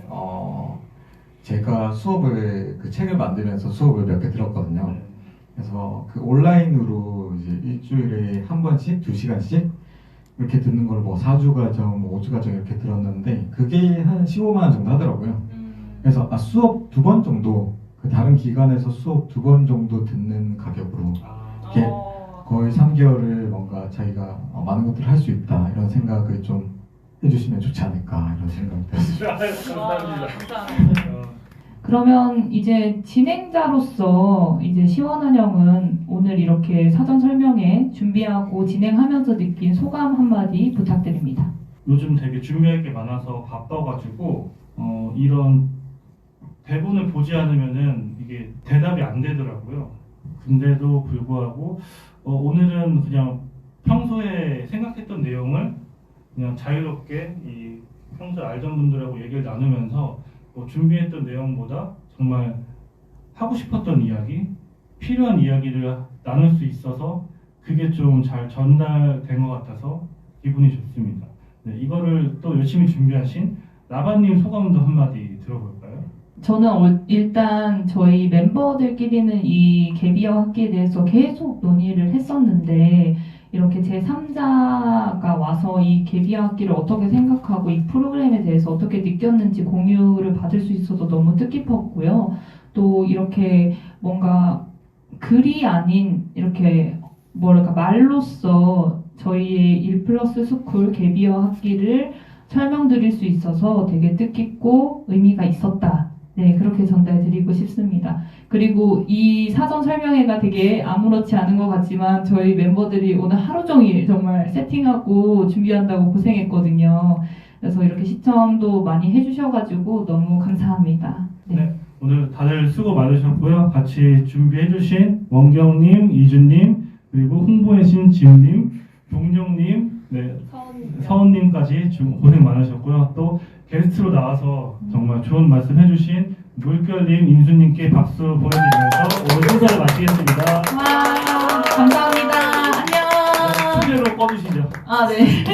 제가 수업을 그 책을 만들면서 수업을 몇 개 들었거든요. 네. 그래서 그 온라인으로 이제 일주일에 한 번씩 2시간씩 이렇게 듣는 걸 뭐 4주 과정, 뭐 5주 과정 이렇게 들었는데 그게 한 15만 원 정도 하더라고요. 그래서 수업 2번 정도 그 다른 기관에서 수업 2번 정도 듣는 가격으로 이렇게 거의 3개월을 뭔가 자기가 많은 것들을 할 수 있다 이런 생각을 좀 해주시면 좋지 않을까 이런 생각이 들었습니다. 감사합니다. 그러면 이제 진행자로서 이제 시원한영은 오늘 이렇게 사전 설명회 준비하고 진행하면서 느낀 소감 한마디 부탁드립니다. 요즘 되게 준비할 게 많아서 바빠가지고 이런 대본을 보지 않으면은 이게 대답이 안 되더라고요. 근데도 불구하고 오늘은 그냥 평소에 생각했던 내용을 그냥 자유롭게 이 평소에 알던 분들하고 얘기를 나누면서 준비했던 내용보다 정말 하고 싶었던 이야기, 필요한 이야기를 나눌 수 있어서 그게 좀 잘 전달된 것 같아서 기분이 좋습니다. 네, 이거를 또 열심히 준비하신 라바님 소감도 한마디 들어볼까요? 저는 일단 저희 멤버들끼리는 이 갭이어 학기에 대해서 계속 논의를 했었는데 이렇게 제3자가 와서 이 갭이어 학기를 어떻게 생각하고 이 프로그램에 대해서 어떻게 느꼈는지 공유를 받을 수 있어서 너무 뜻깊었고요. 또 이렇게 뭔가 글이 아닌 이렇게 뭐랄까 말로써 저희의 1플러스 스쿨 갭이어 학기를 설명드릴 수 있어서 되게 뜻깊고 의미가 있었다. 네, 그렇게 전달드리고 싶습니다. 그리고 이 사전 설명회가 되게 아무렇지 않은 것 같지만 저희 멤버들이 오늘 하루 종일 정말 세팅하고 준비한다고 고생했거든요. 그래서 이렇게 시청도 많이 해주셔가지고 너무 감사합니다. 네, 오늘 다들 수고 많으셨고요. 같이 준비해주신 원경님, 이준님, 그리고 홍보해주신 진님, 동영님, 네, 서은님까지 고생 많으셨고요. 또 게스트로 나와서 정말 좋은 말씀 해주신 물결님, 인수님께 박수 보내드리면서 오늘 순서를 마치겠습니다. 와, 감사합니다. 안녕. 투제로 꺼주시죠. 아, 네.